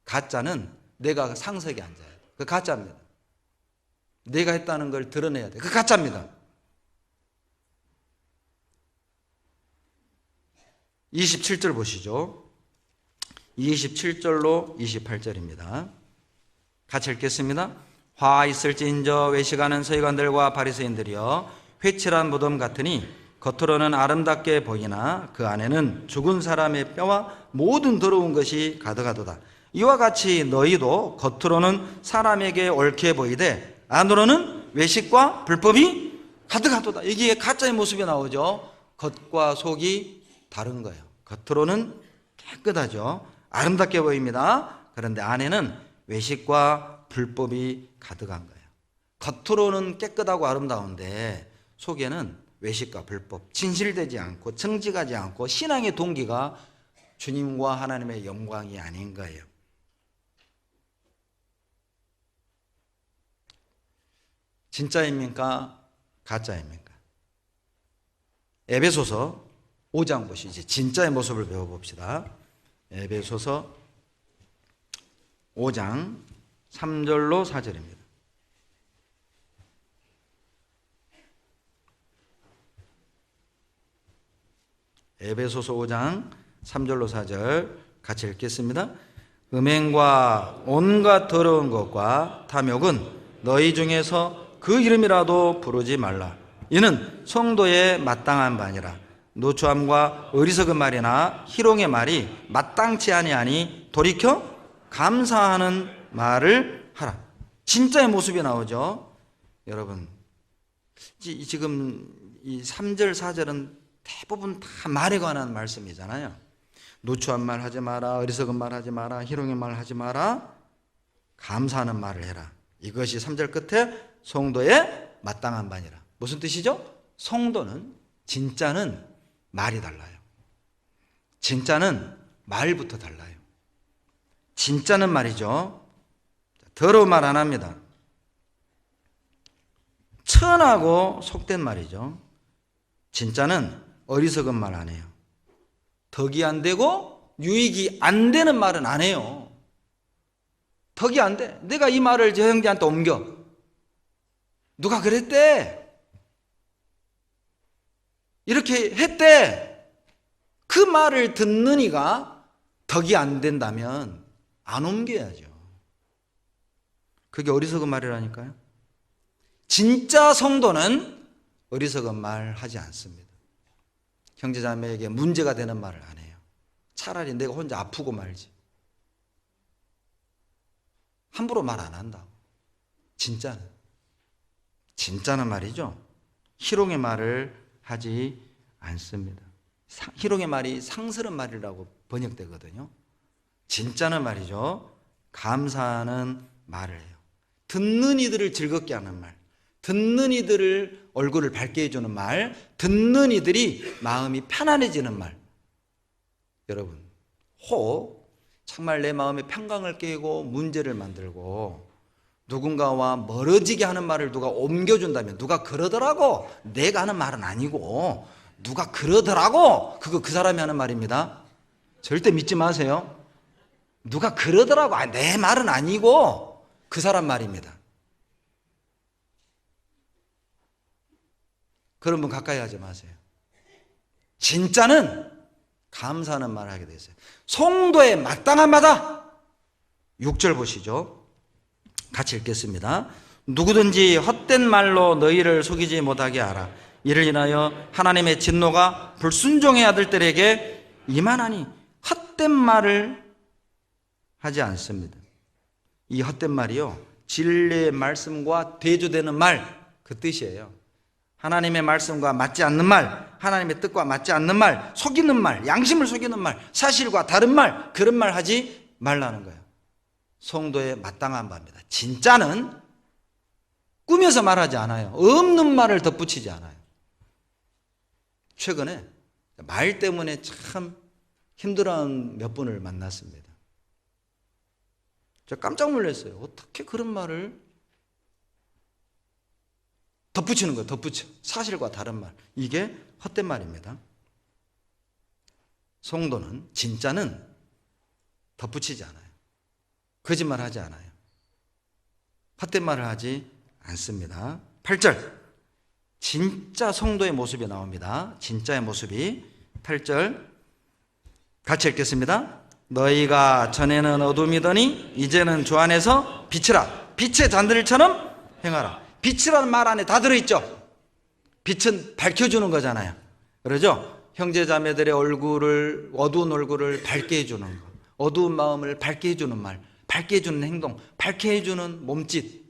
Speaker 1: 가짜는 내가 상석에 앉아야 돼. 그 가짜입니다. 내가 했다는 걸 드러내야 돼. 그 가짜입니다. 27절 보시죠. 27절로 28절입니다. 같이 읽겠습니다. 화 있을지인저 외식하는 서기관들과 바리새인들이여 회칠한 무덤 같으니 겉으로는 아름답게 보이나 그 안에는 죽은 사람의 뼈와 모든 더러운 것이 가득하도다. 이와 같이 너희도 겉으로는 사람에게 옳게 보이되 안으로는 외식과 불법이 가득하도다. 이게 가짜의 모습이 나오죠. 겉과 속이 다른 거예요. 겉으로는 깨끗하죠. 아름답게 보입니다. 그런데 안에는 외식과 불법이 가득한 거예요. 겉으로는 깨끗하고 아름다운데 속에는 외식과 불법, 진실되지 않고 정직하지 않고 신앙의 동기가 주님과 하나님의 영광이 아닌 거예요. 진짜입니까? 가짜입니까? 에베소서 5장 보시죠. 진짜의 모습을 배워봅시다. 에베소서 5장 3절로 4절입니다. 에베소서 5장 3절로 4절 같이 읽겠습니다. 음행과 온갖 더러운 것과 탐욕은 너희 중에서 그 이름이라도 부르지 말라. 이는 성도의 마땅한 바니라. 노추함과 어리석은 말이나 희롱의 말이 마땅치 아니하니 돌이켜 감사하는 말을 하라. 진짜의 모습이 나오죠. 여러분, 지금 이 3절 4절은 대부분 다 말에 관한 말씀이잖아요. 노추한 말 하지 마라, 어리석은 말 하지 마라, 희롱의 말 하지 마라, 감사하는 말을 해라. 이것이 3절 끝에 성도의 마땅한 바니라. 무슨 뜻이죠? 성도는, 진짜는 말이 달라요. 진짜는 말부터 달라요. 진짜는 말이죠. 더러운 말 안 합니다. 천하고 속된 말이죠. 진짜는 어리석은 말 안 해요. 덕이 안 되고 유익이 안 되는 말은 안 해요. 덕이 안 돼. 내가 이 말을 저 형제한테 옮겨. 누가 그랬대? 이렇게 했대. 그 말을 듣는 이가 덕이 안 된다면 안 옮겨야죠. 그게 어리석은 말이라니까요. 진짜 성도는 어리석은 말 하지 않습니다. 형제자매에게 문제가 되는 말을 안 해요. 차라리 내가 혼자 아프고 말지. 함부로 말 안 한다고. 진짜는 말이죠. 희롱의 말을 하지 않습니다. 희롱의 말이 상스러운 말이라고 번역되거든요. 진짜는 말이죠. 감사하는 말을 해요. 듣는 이들을 즐겁게 하는 말, 듣는 이들을 얼굴을 밝게 해주는 말, 듣는 이들이 마음이 편안해지는 말. 여러분, 혹 정말 내 마음의 평강을 깨고 문제를 만들고 누군가와 멀어지게 하는 말을 누가 옮겨준다면, 누가 그러더라고, 내가 하는 말은 아니고 누가 그러더라고, 그거 그 사람이 하는 말입니다. 절대 믿지 마세요. 누가 그러더라고, 내 말은 아니고 그 사람 말입니다. 그런 분 가까이 하지 마세요. 진짜는 감사하는 말을 하게 돼 있어요. 성도의 마땅한 바다. 6절 보시죠. 같이 읽겠습니다. 누구든지 헛된 말로 너희를 속이지 못하게 하라. 이를 인하여 하나님의 진노가 불순종의 아들들에게 임하나니. 헛된 말을 하지 않습니다. 이 헛된 말이요, 진리의 말씀과 대조되는 말, 그 뜻이에요. 하나님의 말씀과 맞지 않는 말, 하나님의 뜻과 맞지 않는 말, 속이는 말, 양심을 속이는 말, 사실과 다른 말, 그런 말 하지 말라는 거예요. 성도의 마땅한 바입니다. 진짜는 꾸며서 말하지 않아요. 없는 말을 덧붙이지 않아요. 최근에 말 때문에 참 힘들어하는 몇 분을 만났습니다. 제가 깜짝 놀랐어요. 어떻게 그런 말을 덧붙이는 거예요. 덧붙여. 사실과 다른 말. 이게 헛된 말입니다. 성도는, 진짜는 덧붙이지 않아요. 거짓말 하지 않아요. 헛된 말을 하지 않습니다. 8절 진짜 성도의 모습이 나옵니다. 진짜의 모습이 8절 같이 읽겠습니다. 너희가 전에는 어둠이더니 이제는 주 안에서 빛이라. 빛의 잔들처럼 행하라. 빛이라는 말 안에 다 들어있죠. 빛은 밝혀주는 거잖아요. 그러죠? 형제 자매들의 얼굴을, 어두운 얼굴을 밝게 해주는 거, 어두운 마음을 밝게 해주는 말, 밝게 해주는 행동, 밝게 해주는 몸짓,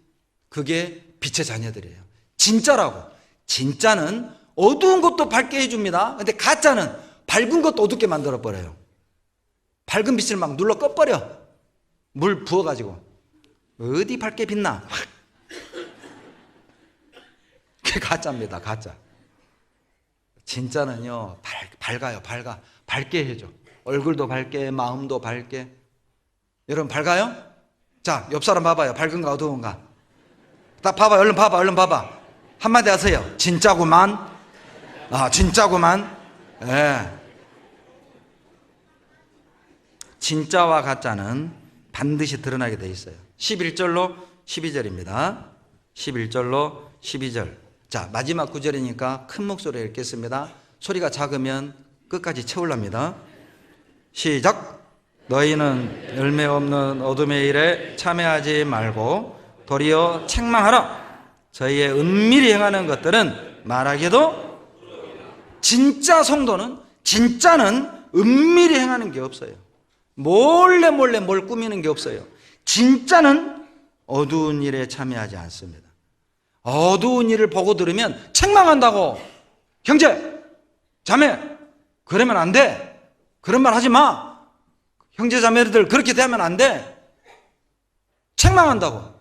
Speaker 1: 그게 빛의 자녀들이에요. 진짜라고. 진짜는 어두운 것도 밝게 해줍니다. 근데 가짜는 밝은 것도 어둡게 만들어버려요. 밝은 빛을 막 눌러 꺼버려. 물 부어가지고 어디 밝게 빛나. 그게 가짜입니다. 가짜. 진짜는요 밝아요. 밝게 해줘. 얼굴도 밝게, 마음도 밝게. 여러분 밝아요? 자, 옆 사람 봐봐요. 밝은가 어두운가. 딱 봐봐. 얼른 봐봐. 한마디 하세요. 진짜구만. 진짜구만. 예. 진짜와 가짜는 반드시 드러나게 돼 있어요. 11절로 12절입니다. 11절로 12절. 자, 마지막 구절이니까 큰 목소리로 읽겠습니다. 소리가 작으면 끝까지 채우랍니다. 시작. 너희는 열매 없는 어둠의 일에 참여하지 말고 도리어 책망하라. 저희의 은밀히 행하는 것들은 말하기도. 진짜는 은밀히 행하는 게 없어요. 몰래 뭘 꾸미는 게 없어요. 진짜는 어두운 일에 참여하지 않습니다. 어두운 일을 보고 들으면 책망한다고. 형제, 자매, 그러면 안 돼. 그런 말 하지 마. 형제 자매들 그렇게 대하면 안 돼. 책망한다고.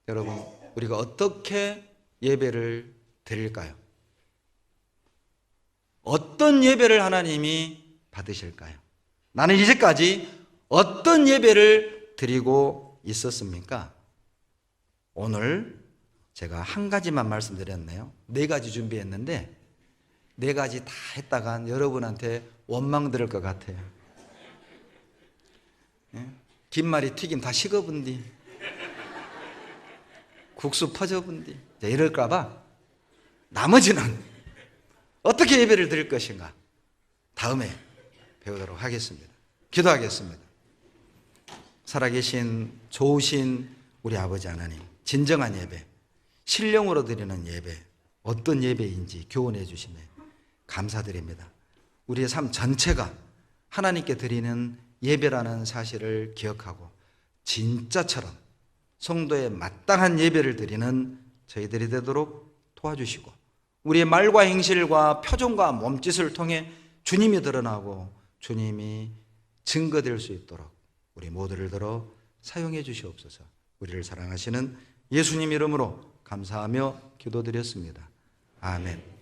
Speaker 1: 여러분, 우리가 어떻게 예배를 드릴까요? 어떤 예배를 하나님이 받으실까요? 나는 이제까지 어떤 예배를 드리고 있었습니까? 오늘 제가 한 가지만 말씀드렸네요. 4가지 준비했는데 4가지 다 했다간 여러분한테 원망 들을 것 같아요. 김말이 튀김 다 식어본 뒤 국수 퍼져본 뒤 이럴까 봐 나머지는 어떻게 예배를 드릴 것인가 다음에 배우도록 하겠습니다. 기도하겠습니다. 살아계신 좋으신 우리 아버지 하나님, 진정한 예배, 신령으로 드리는 예배, 어떤 예배인지 교훈해 주시며 감사드립니다. 우리의 삶 전체가 하나님께 드리는 예배라는 사실을 기억하고 진짜처럼 성도의 마땅한 예배를 드리는 저희들이 되도록 도와주시고 우리의 말과 행실과 표정과 몸짓을 통해 주님이 드러나고 주님이 증거될 수 있도록 우리 모두를 들어 사용해 주시옵소서. 우리를 사랑하시는 예수님 이름으로 감사하며 기도드렸습니다. 아멘.